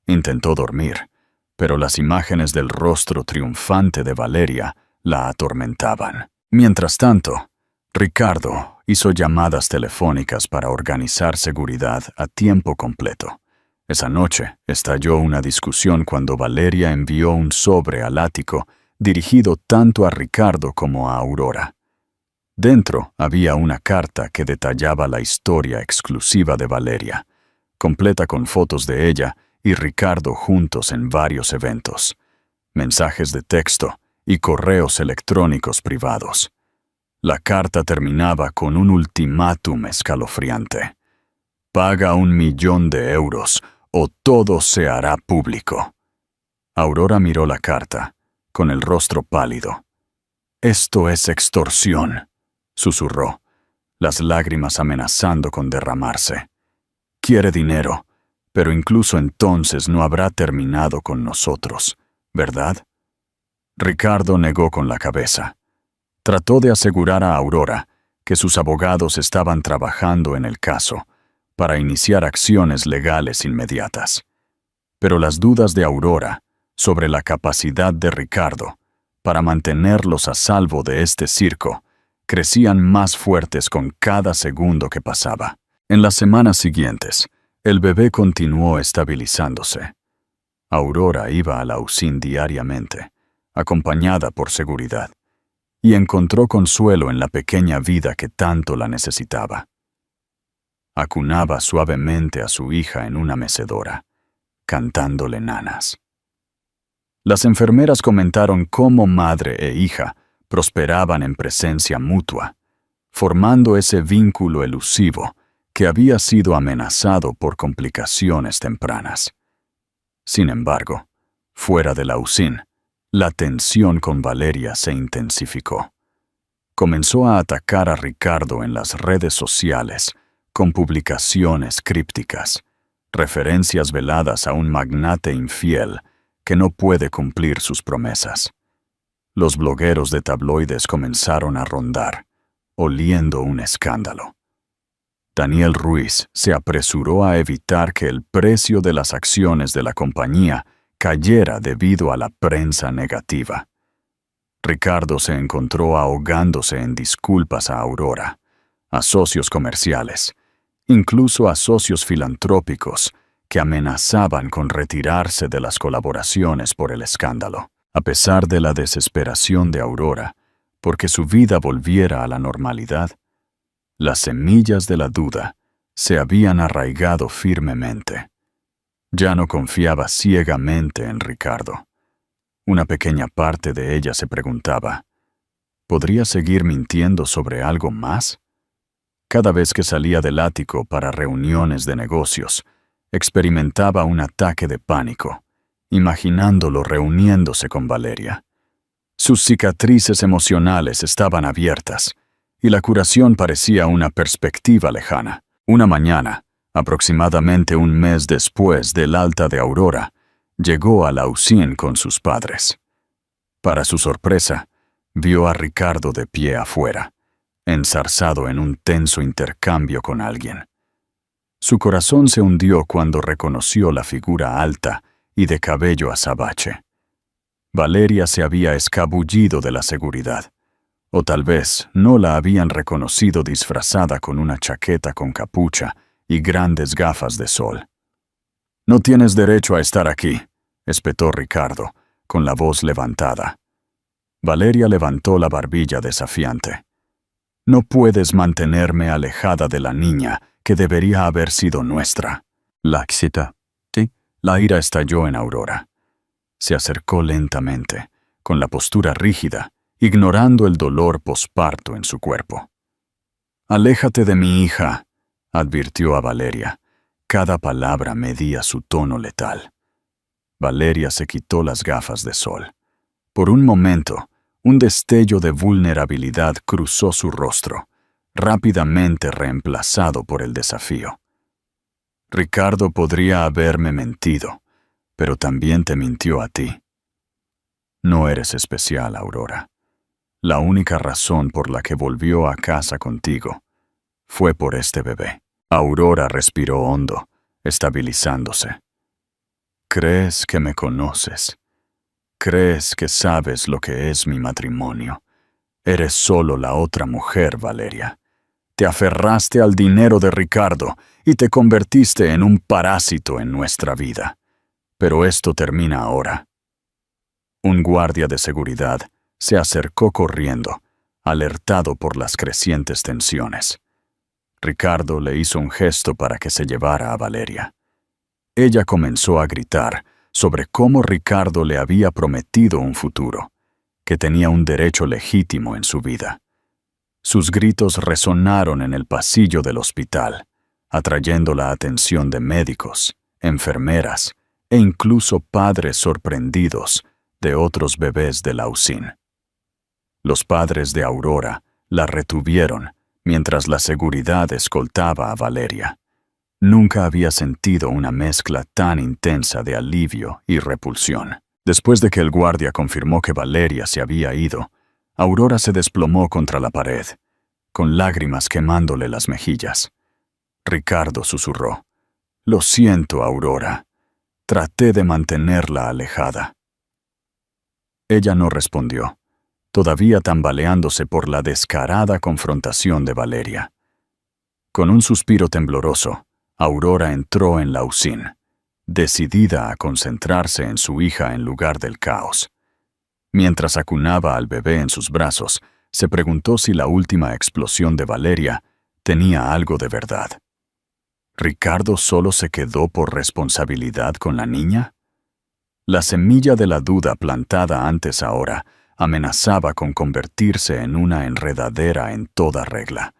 A: Intentó dormir, pero las imágenes del rostro triunfante de Valeria la atormentaban. Mientras tanto, Ricardo hizo llamadas telefónicas para organizar seguridad a tiempo completo. Esa noche estalló una discusión cuando Valeria envió un sobre al ático dirigido tanto a Ricardo como a Aurora. Dentro había una carta que detallaba la historia exclusiva de Valeria, completa con fotos de ella y Ricardo juntos en varios eventos, mensajes de texto y correos electrónicos privados. La carta terminaba con un ultimátum escalofriante. Paga 1 millón de euros o todo se hará público. Aurora miró la carta, con el rostro pálido. Esto es extorsión, susurró, las lágrimas amenazando con derramarse. Quiere dinero, pero incluso entonces no habrá terminado con nosotros, ¿verdad? Ricardo negó con la cabeza. Trató de asegurar a Aurora que sus abogados estaban trabajando en el caso para iniciar acciones legales inmediatas. Pero las dudas de Aurora sobre la capacidad de Ricardo para mantenerlos a salvo de este circo crecían más fuertes con cada segundo que pasaba. En las semanas siguientes, el bebé continuó estabilizándose. Aurora iba a la UCIN diariamente, acompañada por seguridad, y encontró consuelo en la pequeña vida que tanto la necesitaba. Acunaba suavemente a su hija en una mecedora, cantándole nanas. Las enfermeras comentaron cómo madre e hija prosperaban en presencia mutua, formando ese vínculo elusivo que había sido amenazado por complicaciones tempranas. Sin embargo, fuera de la UCIN, la tensión con Valeria se intensificó. Comenzó a atacar a Ricardo en las redes sociales con publicaciones crípticas, referencias veladas a un magnate infiel que no puede cumplir sus promesas. Los blogueros de tabloides comenzaron a rondar, oliendo un escándalo. Daniel Ruiz se apresuró a evitar que el precio de las acciones de la compañía cayera debido a la prensa negativa. Ricardo se encontró ahogándose en disculpas a Aurora, a socios comerciales, incluso a socios filantrópicos que amenazaban con retirarse de las colaboraciones por el escándalo. A pesar de la desesperación de Aurora, porque su vida volviera a la normalidad, las semillas de la duda se habían arraigado firmemente. Ya no confiaba ciegamente en Ricardo. Una pequeña parte de ella se preguntaba, ¿podría seguir mintiendo sobre algo más? Cada vez que salía del ático para reuniones de negocios, experimentaba un ataque de pánico, imaginándolo reuniéndose con Valeria. Sus cicatrices emocionales estaban abiertas, y la curación parecía una perspectiva lejana. Una mañana, aproximadamente un mes después del alta de Aurora, llegó a la UCIN con sus padres. Para su sorpresa, vio a Ricardo de pie afuera, enzarzado en un tenso intercambio con alguien. Su corazón se hundió cuando reconoció la figura alta y de cabello azabache. Valeria se había escabullido de la seguridad, o tal vez no la habían reconocido disfrazada con una chaqueta con capucha y grandes gafas de sol. «No tienes derecho a estar aquí», espetó Ricardo, con la voz levantada. Valeria levantó la barbilla desafiante. «No puedes mantenerme alejada de la niña que debería haber sido nuestra». La excita. Sí. La ira estalló en Aurora. Se acercó lentamente, con la postura rígida, ignorando el dolor posparto en su cuerpo. «Aléjate de mi hija», advirtió a Valeria. Cada palabra medía su tono letal. Valeria se quitó las gafas de sol. Por un momento, un destello de vulnerabilidad cruzó su rostro, rápidamente reemplazado por el desafío. «Ricardo podría haberme mentido, pero también te mintió a ti. No eres especial, Aurora. La única razón por la que volvió a casa contigo fue por este bebé». Aurora respiró hondo, estabilizándose. «¿Crees que me conoces? ¿Crees que sabes lo que es mi matrimonio? Eres solo la otra mujer, Valeria. Te aferraste al dinero de Ricardo y te convertiste en un parásito en nuestra vida. Pero esto termina ahora». Un guardia de seguridad se acercó corriendo, alertado por las crecientes tensiones. Ricardo le hizo un gesto para que se llevara a Valeria. Ella comenzó a gritar sobre cómo Ricardo le había prometido un futuro, que tenía un derecho legítimo en su vida. Sus gritos resonaron en el pasillo del hospital, atrayendo la atención de médicos, enfermeras e incluso padres sorprendidos de otros bebés de Lausín. Los padres de Aurora la retuvieron mientras la seguridad escoltaba a Valeria. Nunca había sentido una mezcla tan intensa de alivio y repulsión. Después de que el guardia confirmó que Valeria se había ido, Aurora se desplomó contra la pared, con lágrimas quemándole las mejillas. Ricardo susurró: «Lo siento, Aurora. Traté de mantenerla alejada». Ella no respondió, todavía tambaleándose por la descarada confrontación de Valeria. Con un suspiro tembloroso, Aurora entró en Lausín, decidida a concentrarse en su hija en lugar del caos. Mientras acunaba al bebé en sus brazos, se preguntó si la última explosión de Valeria tenía algo de verdad. ¿Ricardo solo se quedó por responsabilidad con la niña? La semilla de la duda plantada antes ahora amenazaba con convertirse en una enredadera en toda regla,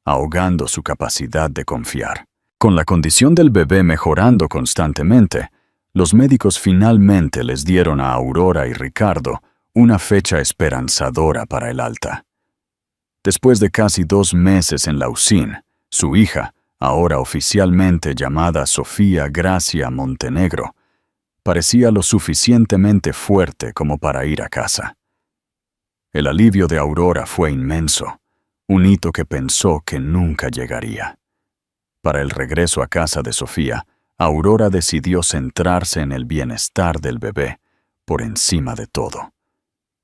A: ahogando su capacidad de confiar. Con la condición del bebé mejorando constantemente, los médicos finalmente les dieron a Aurora y Ricardo una fecha esperanzadora para el alta. Después de casi 2 meses en Lausín, su hija, ahora oficialmente llamada Sofía Gracia Montenegro, parecía lo suficientemente fuerte como para ir a casa. El alivio de Aurora fue inmenso, un hito que pensó que nunca llegaría. Para el regreso a casa de Sofía, Aurora decidió centrarse en el bienestar del bebé por encima de todo.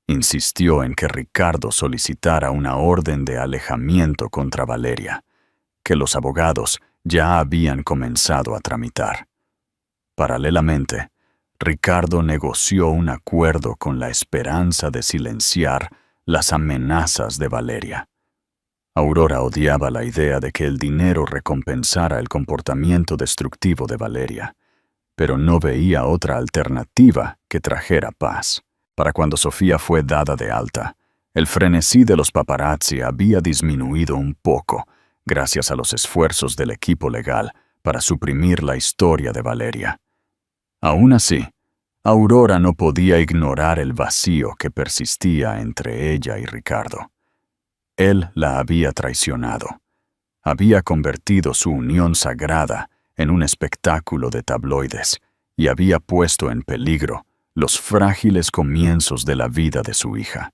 A: Insistió en que Ricardo solicitara una orden de alejamiento contra Valeria, que los abogados ya habían comenzado a tramitar. Paralelamente, Ricardo negoció un acuerdo con la esperanza de silenciar las amenazas de Valeria. Aurora odiaba la idea de que el dinero recompensara el comportamiento destructivo de Valeria, pero no veía otra alternativa que trajera paz. Para cuando Sofía fue dada de alta, el frenesí de los paparazzi había disminuido un poco gracias a los esfuerzos del equipo legal para suprimir la historia de Valeria. Aún así, Aurora no podía ignorar el vacío que persistía entre ella y Ricardo. Él la había traicionado. Había convertido su unión sagrada en un espectáculo de tabloides y había puesto en peligro los frágiles comienzos de la vida de su hija.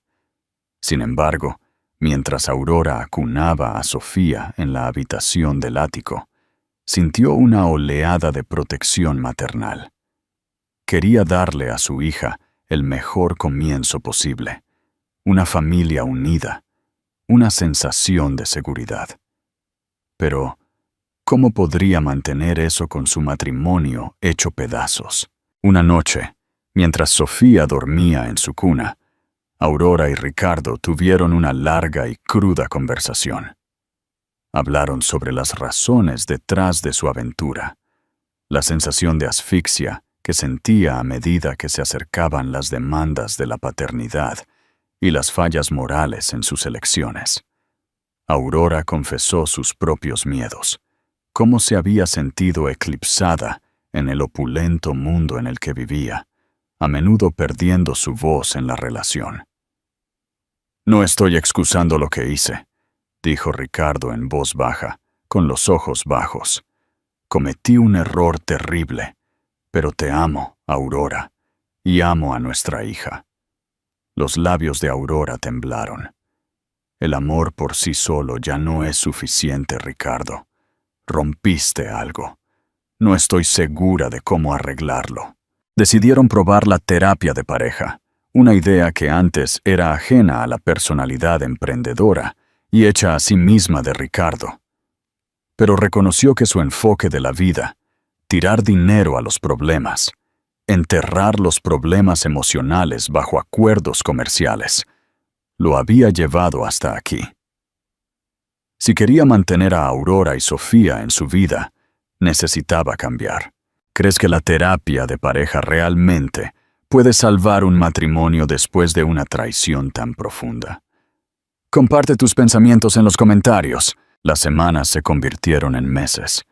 A: Sin embargo, Mientras Aurora acunaba a Sofía en la habitación del ático, sintió una oleada de protección maternal. Quería darle a su hija el mejor comienzo posible, una familia unida, una sensación de seguridad. Pero, ¿cómo podría mantener eso con su matrimonio hecho pedazos? Una noche, mientras Sofía dormía en su cuna, Aurora y Ricardo tuvieron una larga y cruda conversación. Hablaron sobre las razones detrás de su aventura, la sensación de asfixia que sentía a medida que se acercaban las demandas de la paternidad y las fallas morales en sus elecciones. Aurora confesó sus propios miedos, cómo se había sentido eclipsada en el opulento mundo en el que vivía, a menudo perdiendo su voz en la relación. «No estoy excusando lo que hice», dijo Ricardo en voz baja, con los ojos bajos. «Cometí un error terrible, pero te amo, Aurora, y amo a nuestra hija». Los labios de Aurora temblaron. «El amor por sí solo ya no es suficiente, Ricardo. Rompiste algo. No estoy segura de cómo arreglarlo». Decidieron probar la terapia de pareja, una idea que antes era ajena a la personalidad emprendedora y hecha a sí misma de Ricardo. Pero reconoció que su enfoque de la vida, tirar dinero a los problemas, enterrar los problemas emocionales bajo acuerdos comerciales, lo había llevado hasta aquí. Si quería mantener a Aurora y Sofía en su vida, necesitaba cambiar. ¿Crees que la terapia de pareja realmente puede salvar un matrimonio después de una traición tan profunda? Comparte tus pensamientos en los comentarios. Las semanas se convirtieron en meses.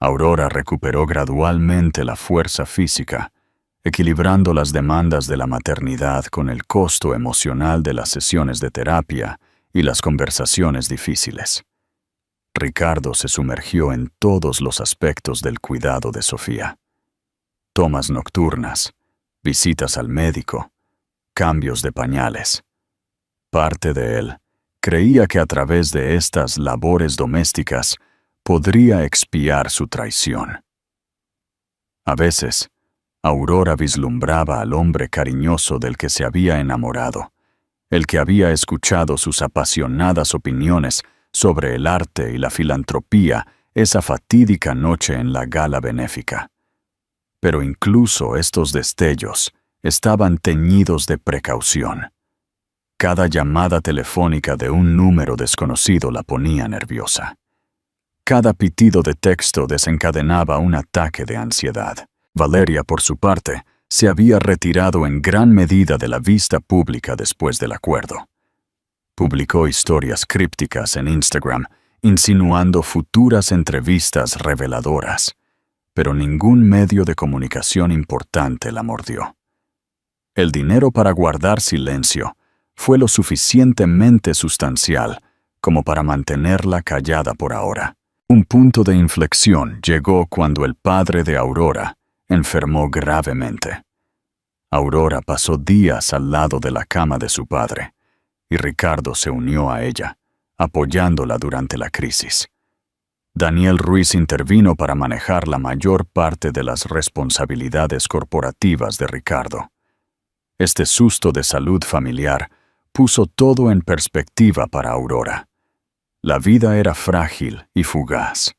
A: Aurora recuperó gradualmente la fuerza física, equilibrando las demandas de la maternidad con el costo emocional de las sesiones de terapia y las conversaciones difíciles. Ricardo se sumergió en todos los aspectos del cuidado de Sofía. Tomas nocturnas, visitas al médico, cambios de pañales. Parte de él creía que a través de estas labores domésticas podría expiar su traición. A veces, Aurora vislumbraba al hombre cariñoso del que se había enamorado, el que había escuchado sus apasionadas opiniones sobre el arte y la filantropía esa fatídica noche en la gala benéfica. Pero incluso estos destellos estaban teñidos de precaución. Cada llamada telefónica de un número desconocido la ponía nerviosa. Cada pitido de texto desencadenaba un ataque de ansiedad. Valeria, por su parte, se había retirado en gran medida de la vista pública después del acuerdo. Publicó historias crípticas en Instagram, insinuando futuras entrevistas reveladoras, pero ningún medio de comunicación importante la mordió. El dinero para guardar silencio fue lo suficientemente sustancial como para mantenerla callada por ahora. Un punto de inflexión llegó cuando el padre de Aurora enfermó gravemente. Aurora pasó días al lado de la cama de su padre, y Ricardo se unió a ella, apoyándola durante la crisis. Daniel Ruiz intervino para manejar la mayor parte de las responsabilidades corporativas de Ricardo. Este susto de salud familiar puso todo en perspectiva para Aurora. La vida era frágil y fugaz.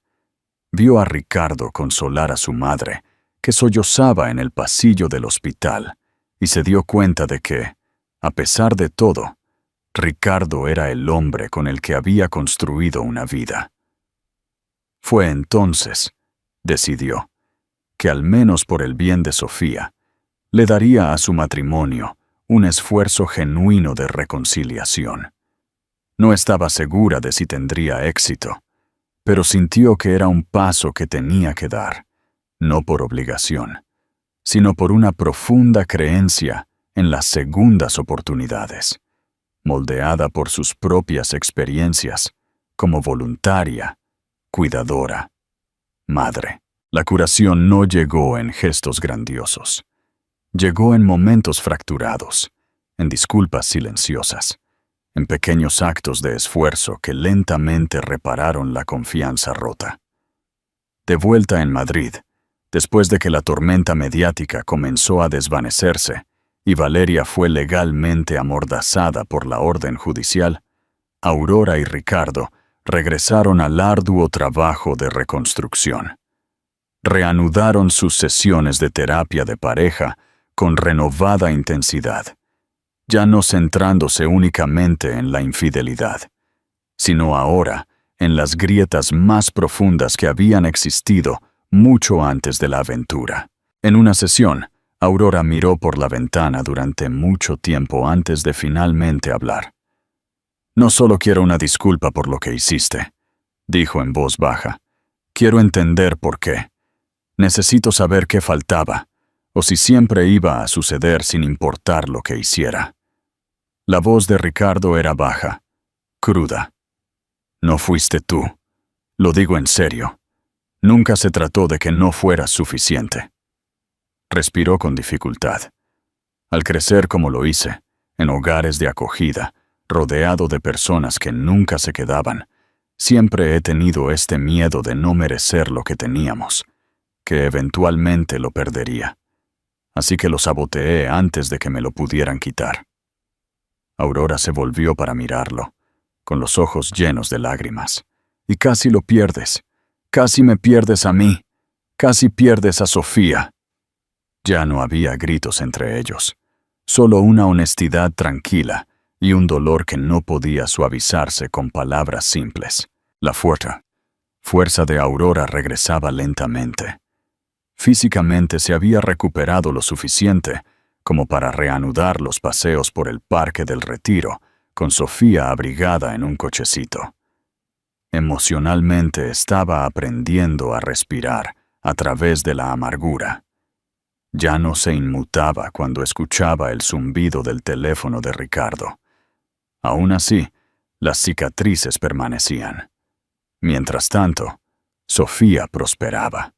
A: Vio a Ricardo consolar a su madre, que sollozaba en el pasillo del hospital, y se dio cuenta de que, a pesar de todo, Ricardo era el hombre con el que había construido una vida. Fue entonces, decidió, que al menos por el bien de Sofía, le daría a su matrimonio un esfuerzo genuino de reconciliación. No estaba segura de si tendría éxito, pero sintió que era un paso que tenía que dar, no por obligación, sino por una profunda creencia en las segundas oportunidades, moldeada por sus propias experiencias, como voluntaria, cuidadora, madre. La curación no llegó en gestos grandiosos. Llegó en momentos fracturados, en disculpas silenciosas, en pequeños actos de esfuerzo que lentamente repararon la confianza rota. De vuelta en Madrid, después de que la tormenta mediática comenzó a desvanecerse y Valeria fue legalmente amordazada por la orden judicial, Aurora y Ricardo regresaron al arduo trabajo de reconstrucción. Reanudaron sus sesiones de terapia de pareja con renovada intensidad, ya no centrándose únicamente en la infidelidad, sino ahora en las grietas más profundas que habían existido mucho antes de la aventura. En una sesión, Aurora miró por la ventana durante mucho tiempo antes de finalmente hablar. «No solo quiero una disculpa por lo que hiciste», dijo en voz baja. «Quiero entender por qué. Necesito saber qué faltaba, o si siempre iba a suceder sin importar lo que hiciera». La voz de Ricardo era baja, cruda. «No fuiste tú. Lo digo en serio. Nunca se trató de que no fueras suficiente». Respiró con dificultad. Al crecer como lo hice, en hogares de acogida, rodeado de personas que nunca se quedaban, siempre he tenido este miedo de no merecer lo que teníamos, que eventualmente lo perdería. Así que lo saboteé antes de que me lo pudieran quitar. Aurora se volvió para mirarlo, con los ojos llenos de lágrimas. «Y casi lo pierdes. Casi me pierdes a mí. Casi pierdes a Sofía». Ya no había gritos entre ellos, solo una honestidad tranquila y un dolor que no podía suavizarse con palabras simples. La fuerza de Aurora regresaba lentamente. Físicamente se había recuperado lo suficiente como para reanudar los paseos por el Parque del Retiro, con Sofía abrigada en un cochecito. Emocionalmente estaba aprendiendo a respirar a través de la amargura. Ya no se inmutaba cuando escuchaba el zumbido del teléfono de Ricardo. Aún así, las cicatrices permanecían. Mientras tanto, Sofía prosperaba.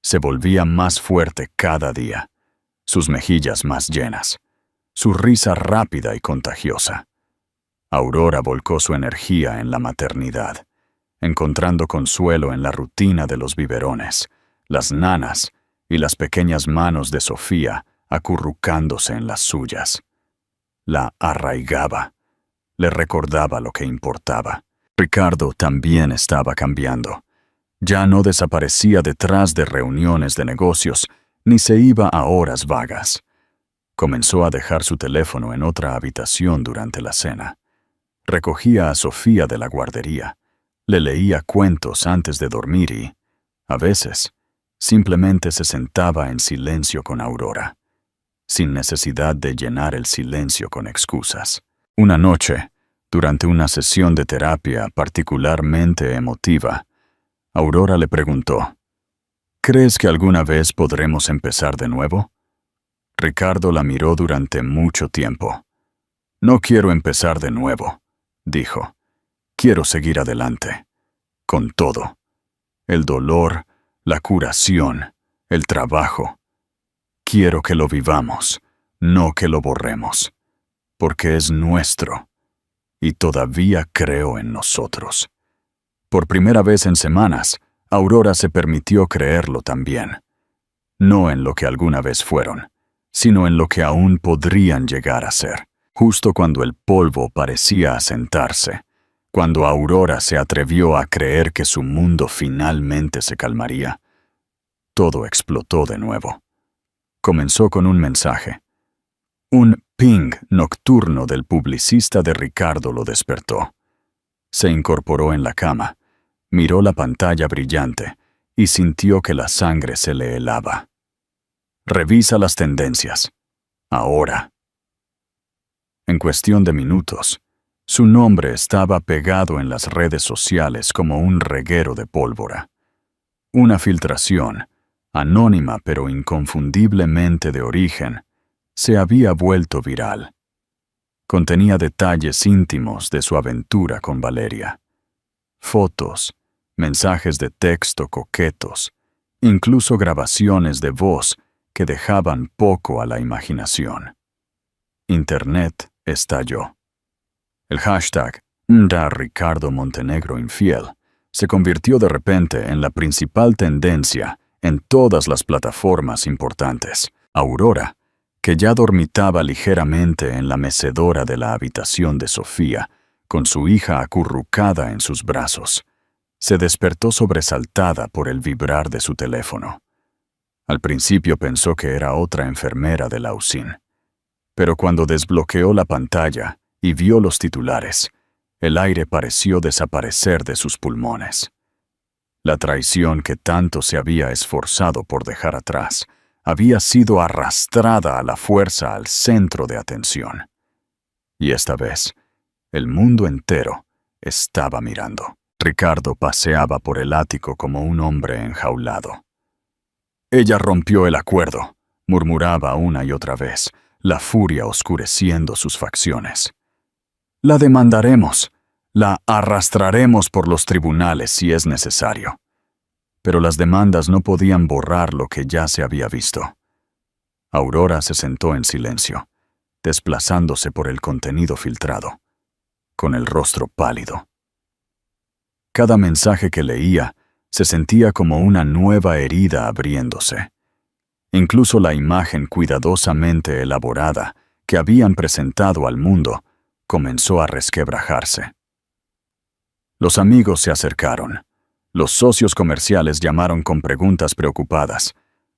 A: Se volvía más fuerte cada día, sus mejillas más llenas, su risa rápida y contagiosa. Aurora volcó su energía en la maternidad, encontrando consuelo en la rutina de los biberones, las nanas y las pequeñas manos de Sofía acurrucándose en las suyas. La arraigaba, le recordaba lo que importaba. Ricardo también estaba cambiando. Ya no desaparecía detrás de reuniones de negocios, ni se iba a horas vagas. Comenzó a dejar su teléfono en otra habitación durante la cena. Recogía a Sofía de la guardería, le leía cuentos antes de dormir y, a veces, simplemente se sentaba en silencio con Aurora, sin necesidad de llenar el silencio con excusas. Una noche, durante una sesión de terapia particularmente emotiva, Aurora le preguntó: «¿Crees que alguna vez podremos empezar de nuevo?» Ricardo la miró durante mucho tiempo. «No quiero empezar de nuevo», dijo. «Quiero seguir adelante, con todo. El dolor, la curación, el trabajo. Quiero que lo vivamos, no que lo borremos, porque es nuestro, y todavía creo en nosotros». Por primera vez en semanas, Aurora se permitió creerlo también. No en lo que alguna vez fueron, sino en lo que aún podrían llegar a ser. Justo cuando el polvo parecía asentarse, cuando Aurora se atrevió a creer que su mundo finalmente se calmaría, todo explotó de nuevo. Comenzó con un mensaje. Un ping nocturno del publicista de Ricardo lo despertó. Se incorporó en la cama, miró la pantalla brillante y sintió que la sangre se le helaba. «Revisa las tendencias. Ahora». En cuestión de minutos, su nombre estaba pegado en las redes sociales como un reguero de pólvora. Una filtración, anónima pero inconfundiblemente de origen, se había vuelto viral. Contenía detalles íntimos de su aventura con Valeria. Fotos, mensajes de texto coquetos, incluso grabaciones de voz que dejaban poco a la imaginación. Internet estalló. El hashtag #da Ricardo Montenegro infiel se convirtió de repente en la principal tendencia en todas las plataformas importantes. Aurora, que ya dormitaba ligeramente en la mecedora de la habitación de Sofía, con su hija acurrucada en sus brazos, se despertó sobresaltada por el vibrar de su teléfono. Al principio pensó que era otra enfermera de la UCIN, pero cuando desbloqueó la pantalla y vio los titulares, el aire pareció desaparecer de sus pulmones. La traición que tanto se había esforzado por dejar atrás había sido arrastrada a la fuerza al centro de atención. Y esta vez, el mundo entero estaba mirando. Ricardo paseaba por el ático como un hombre enjaulado. Ella rompió el acuerdo, murmuraba una y otra vez, la furia oscureciendo sus facciones. La demandaremos, la arrastraremos por los tribunales si es necesario. Pero las demandas no podían borrar lo que ya se había visto. Aurora se sentó en silencio, desplazándose por el contenido filtrado, con el rostro pálido. Cada mensaje que leía se sentía como una nueva herida abriéndose. Incluso la imagen cuidadosamente elaborada que habían presentado al mundo comenzó a resquebrajarse. Los amigos se acercaron. Los socios comerciales llamaron con preguntas preocupadas.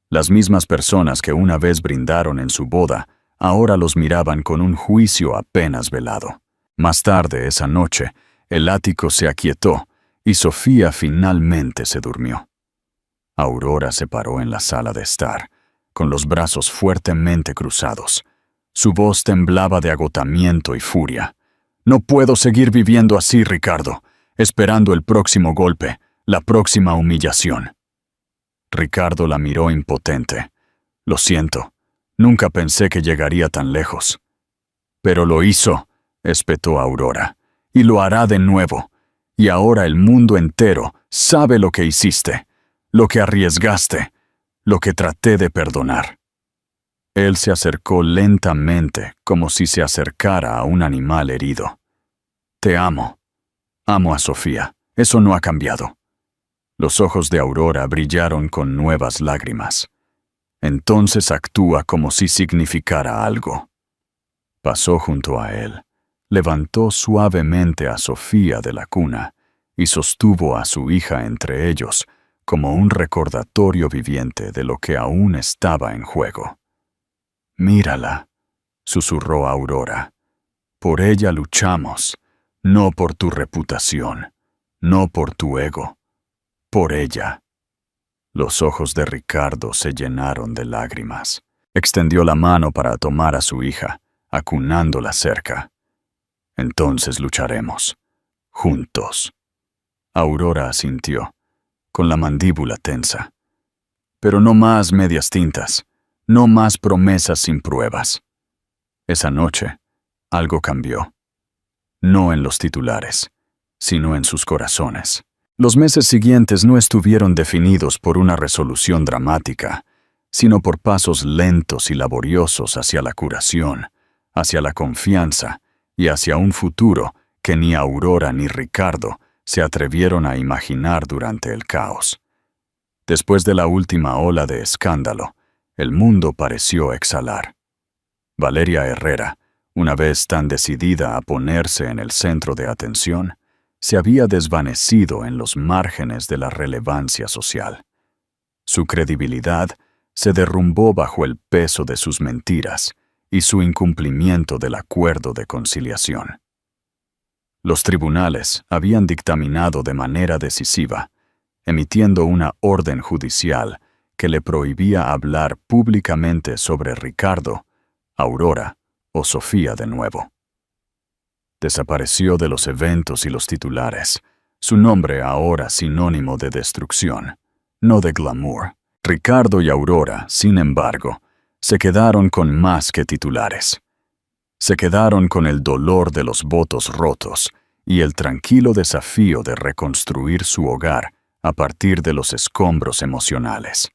A: Las mismas personas que una vez brindaron en su boda, ahora los miraban con un juicio apenas velado. Más tarde esa noche, el ático se aquietó y Sofía finalmente se durmió. Aurora se paró en la sala de estar, con los brazos fuertemente cruzados. Su voz temblaba de agotamiento y furia. «No puedo seguir viviendo así, Ricardo, esperando el próximo golpe, la próxima humillación». Ricardo la miró impotente. «Lo siento, nunca pensé que llegaría tan lejos». «Pero lo hizo», espetó Aurora, «y lo hará de nuevo. Y ahora el mundo entero sabe lo que hiciste, lo que arriesgaste, lo que traté de perdonar». Él se acercó lentamente, como si se acercara a un animal herido. «Te amo. Amo a Sofía. Eso no ha cambiado». Los ojos de Aurora brillaron con nuevas lágrimas. «Entonces actúa como si significara algo». Pasó junto a él, levantó suavemente a Sofía de la cuna y sostuvo a su hija entre ellos como un recordatorio viviente de lo que aún estaba en juego. «Mírala», susurró Aurora. «Por ella luchamos, no por tu reputación, no por tu ego, por ella». Los ojos de Ricardo se llenaron de lágrimas. Extendió la mano para tomar a su hija, acunándola cerca. «Entonces lucharemos, juntos». Aurora asintió, con la mandíbula tensa. «Pero no más medias tintas. No más promesas sin pruebas». Esa noche, algo cambió. No en los titulares, sino en sus corazones. Los meses siguientes no estuvieron definidos por una resolución dramática, sino por pasos lentos y laboriosos hacia la curación, hacia la confianza y hacia un futuro que ni Aurora ni Ricardo se atrevieron a imaginar durante el caos. Después de la última ola de escándalo, el mundo pareció exhalar. Valeria Herrera, una vez tan decidida a ponerse en el centro de atención, se había desvanecido en los márgenes de la relevancia social. Su credibilidad se derrumbó bajo el peso de sus mentiras y su incumplimiento del acuerdo de conciliación. Los tribunales habían dictaminado de manera decisiva, emitiendo una orden judicial que le prohibía hablar públicamente sobre Ricardo, Aurora o Sofía de nuevo. Desapareció de los eventos y los titulares, su nombre ahora sinónimo de destrucción, no de glamour. Ricardo y Aurora, sin embargo, se quedaron con más que titulares. Se quedaron con el dolor de los votos rotos y el tranquilo desafío de reconstruir su hogar a partir de los escombros emocionales.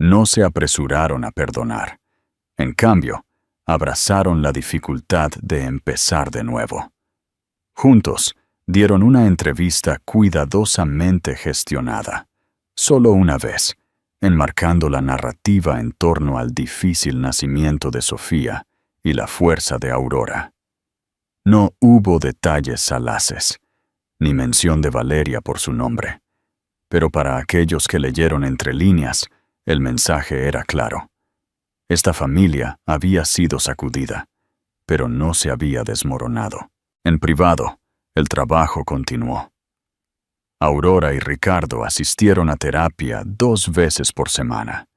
A: No se apresuraron a perdonar. En cambio, abrazaron la dificultad de empezar de nuevo. Juntos, dieron una entrevista cuidadosamente gestionada, solo una vez, enmarcando la narrativa en torno al difícil nacimiento de Sofía y la fuerza de Aurora. No hubo detalles salaces, ni mención de Valeria por su nombre, pero para aquellos que leyeron entre líneas, el mensaje era claro. Esta familia había sido sacudida, pero no se había desmoronado. En privado, el trabajo continuó. Aurora y Ricardo asistieron a terapia 2 veces por semana.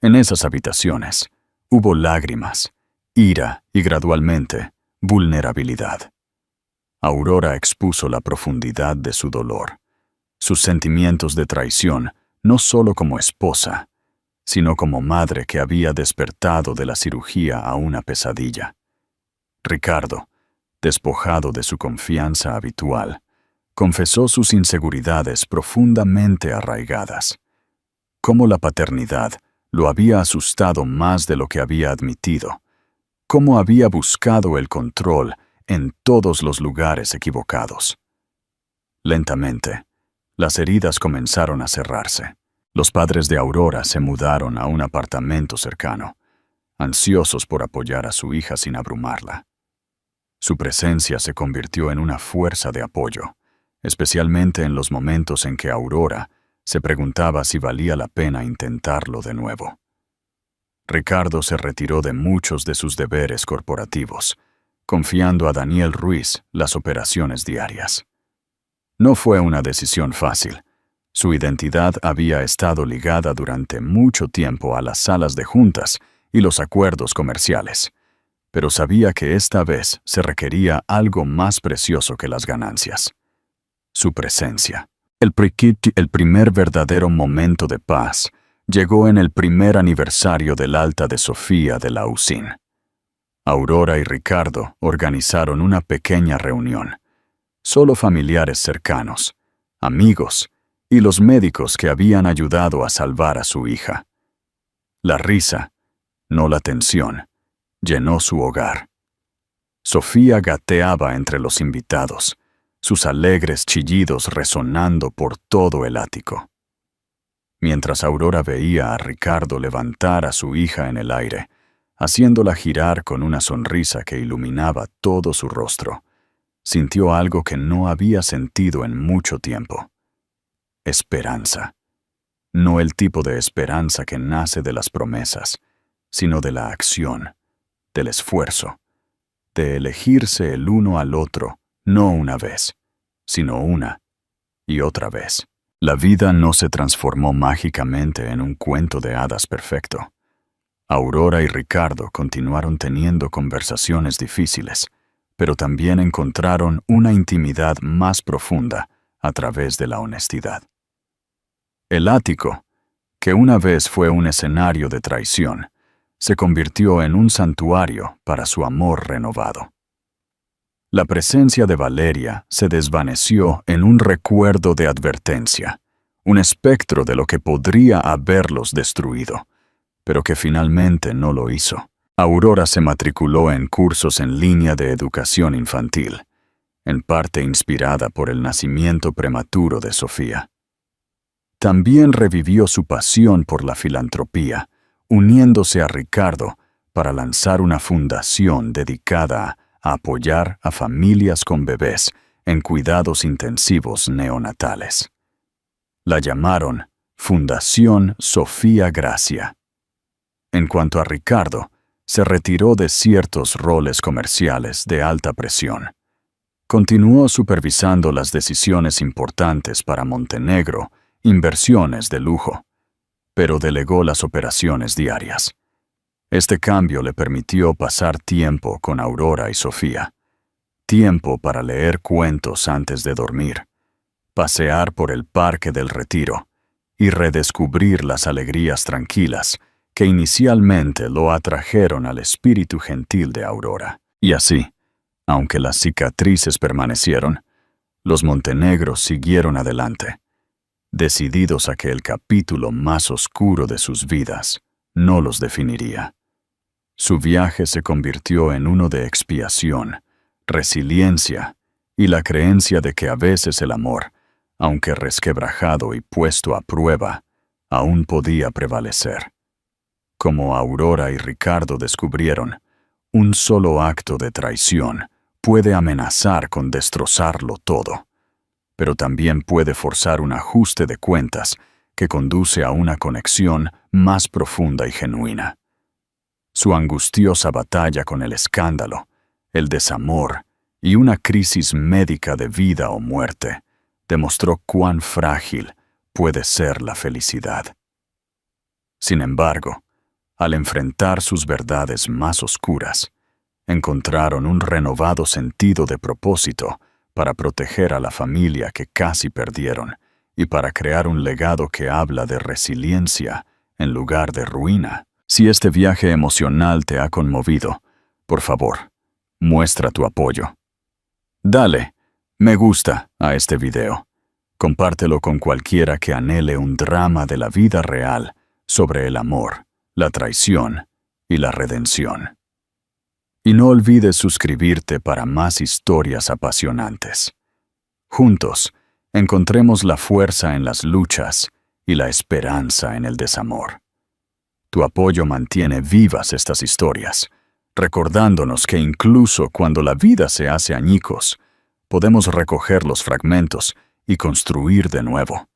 A: En esas habitaciones hubo lágrimas, ira y, gradualmente, vulnerabilidad. Aurora expuso la profundidad de su dolor, sus sentimientos de traición, no solo como esposa, sino como madre que había despertado de la cirugía a una pesadilla. Ricardo, despojado de su confianza habitual, confesó sus inseguridades profundamente arraigadas. Cómo la paternidad lo había asustado más de lo que había admitido. Cómo había buscado el control en todos los lugares equivocados. Lentamente, las heridas comenzaron a cerrarse. Los padres de Aurora se mudaron a un apartamento cercano, ansiosos por apoyar a su hija sin abrumarla. Su presencia se convirtió en una fuerza de apoyo, especialmente en los momentos en que Aurora se preguntaba si valía la pena intentarlo de nuevo. Ricardo se retiró de muchos de sus deberes corporativos, confiando a Daniel Ruiz las operaciones diarias. No fue una decisión fácil. Su identidad había estado ligada durante mucho tiempo a las salas de juntas y los acuerdos comerciales, pero sabía que esta vez se requería algo más precioso que las ganancias: su presencia. El primer verdadero momento de paz llegó en el primer aniversario del alta de Sofía de la UCIN. Aurora y Ricardo organizaron una pequeña reunión. Solo familiares cercanos, amigos y los médicos que habían ayudado a salvar a su hija. La risa, no la tensión, llenó su hogar. Sofía gateaba entre los invitados, sus alegres chillidos resonando por todo el ático. Mientras Aurora veía a Ricardo levantar a su hija en el aire, haciéndola girar con una sonrisa que iluminaba todo su rostro, sintió algo que no había sentido en mucho tiempo: esperanza. No el tipo de esperanza que nace de las promesas, sino de la acción, del esfuerzo, de elegirse el uno al otro, no una vez, sino una y otra vez. La vida no se transformó mágicamente en un cuento de hadas perfecto. Aurora y Ricardo continuaron teniendo conversaciones difíciles, pero también encontraron una intimidad más profunda a través de la honestidad. El ático, que una vez fue un escenario de traición, se convirtió en un santuario para su amor renovado. La presencia de Valeria se desvaneció en un recuerdo de advertencia, un espectro de lo que podría haberlos destruido, pero que finalmente no lo hizo. Aurora se matriculó en cursos en línea de educación infantil, en parte inspirada por el nacimiento prematuro de Sofía. También revivió su pasión por la filantropía, uniéndose a Ricardo para lanzar una fundación dedicada a apoyar a familias con bebés en cuidados intensivos neonatales. La llamaron Fundación Sofía Gracia. En cuanto a Ricardo, se retiró de ciertos roles comerciales de alta presión. Continuó supervisando las decisiones importantes para Montenegro, inversiones de lujo, pero delegó las operaciones diarias. Este cambio le permitió pasar tiempo con Aurora y Sofía, tiempo para leer cuentos antes de dormir, pasear por el Parque del Retiro y redescubrir las alegrías tranquilas que inicialmente lo atrajeron al espíritu gentil de Aurora. Y así, aunque las cicatrices permanecieron, los Montenegros siguieron adelante, decididos a que el capítulo más oscuro de sus vidas no los definiría. Su viaje se convirtió en uno de expiación, resiliencia y la creencia de que a veces el amor, aunque resquebrajado y puesto a prueba, aún podía prevalecer. Como Aurora y Ricardo descubrieron, un solo acto de traición puede amenazar con destrozarlo todo, pero también puede forzar un ajuste de cuentas que conduce a una conexión más profunda y genuina. Su angustiosa batalla con el escándalo, el desamor y una crisis médica de vida o muerte demostró cuán frágil puede ser la felicidad. Sin embargo, al enfrentar sus verdades más oscuras, encontraron un renovado sentido de propósito para proteger a la familia que casi perdieron y para crear un legado que habla de resiliencia en lugar de ruina. Si este viaje emocional te ha conmovido, por favor, muestra tu apoyo. Dale me gusta a este video. Compártelo con cualquiera que anhele un drama de la vida real sobre el amor, la traición y la redención. Y no olvides suscribirte para más historias apasionantes. Juntos, encontremos la fuerza en las luchas y la esperanza en el desamor. Tu apoyo mantiene vivas estas historias, recordándonos que incluso cuando la vida se hace añicos, podemos recoger los fragmentos y construir de nuevo.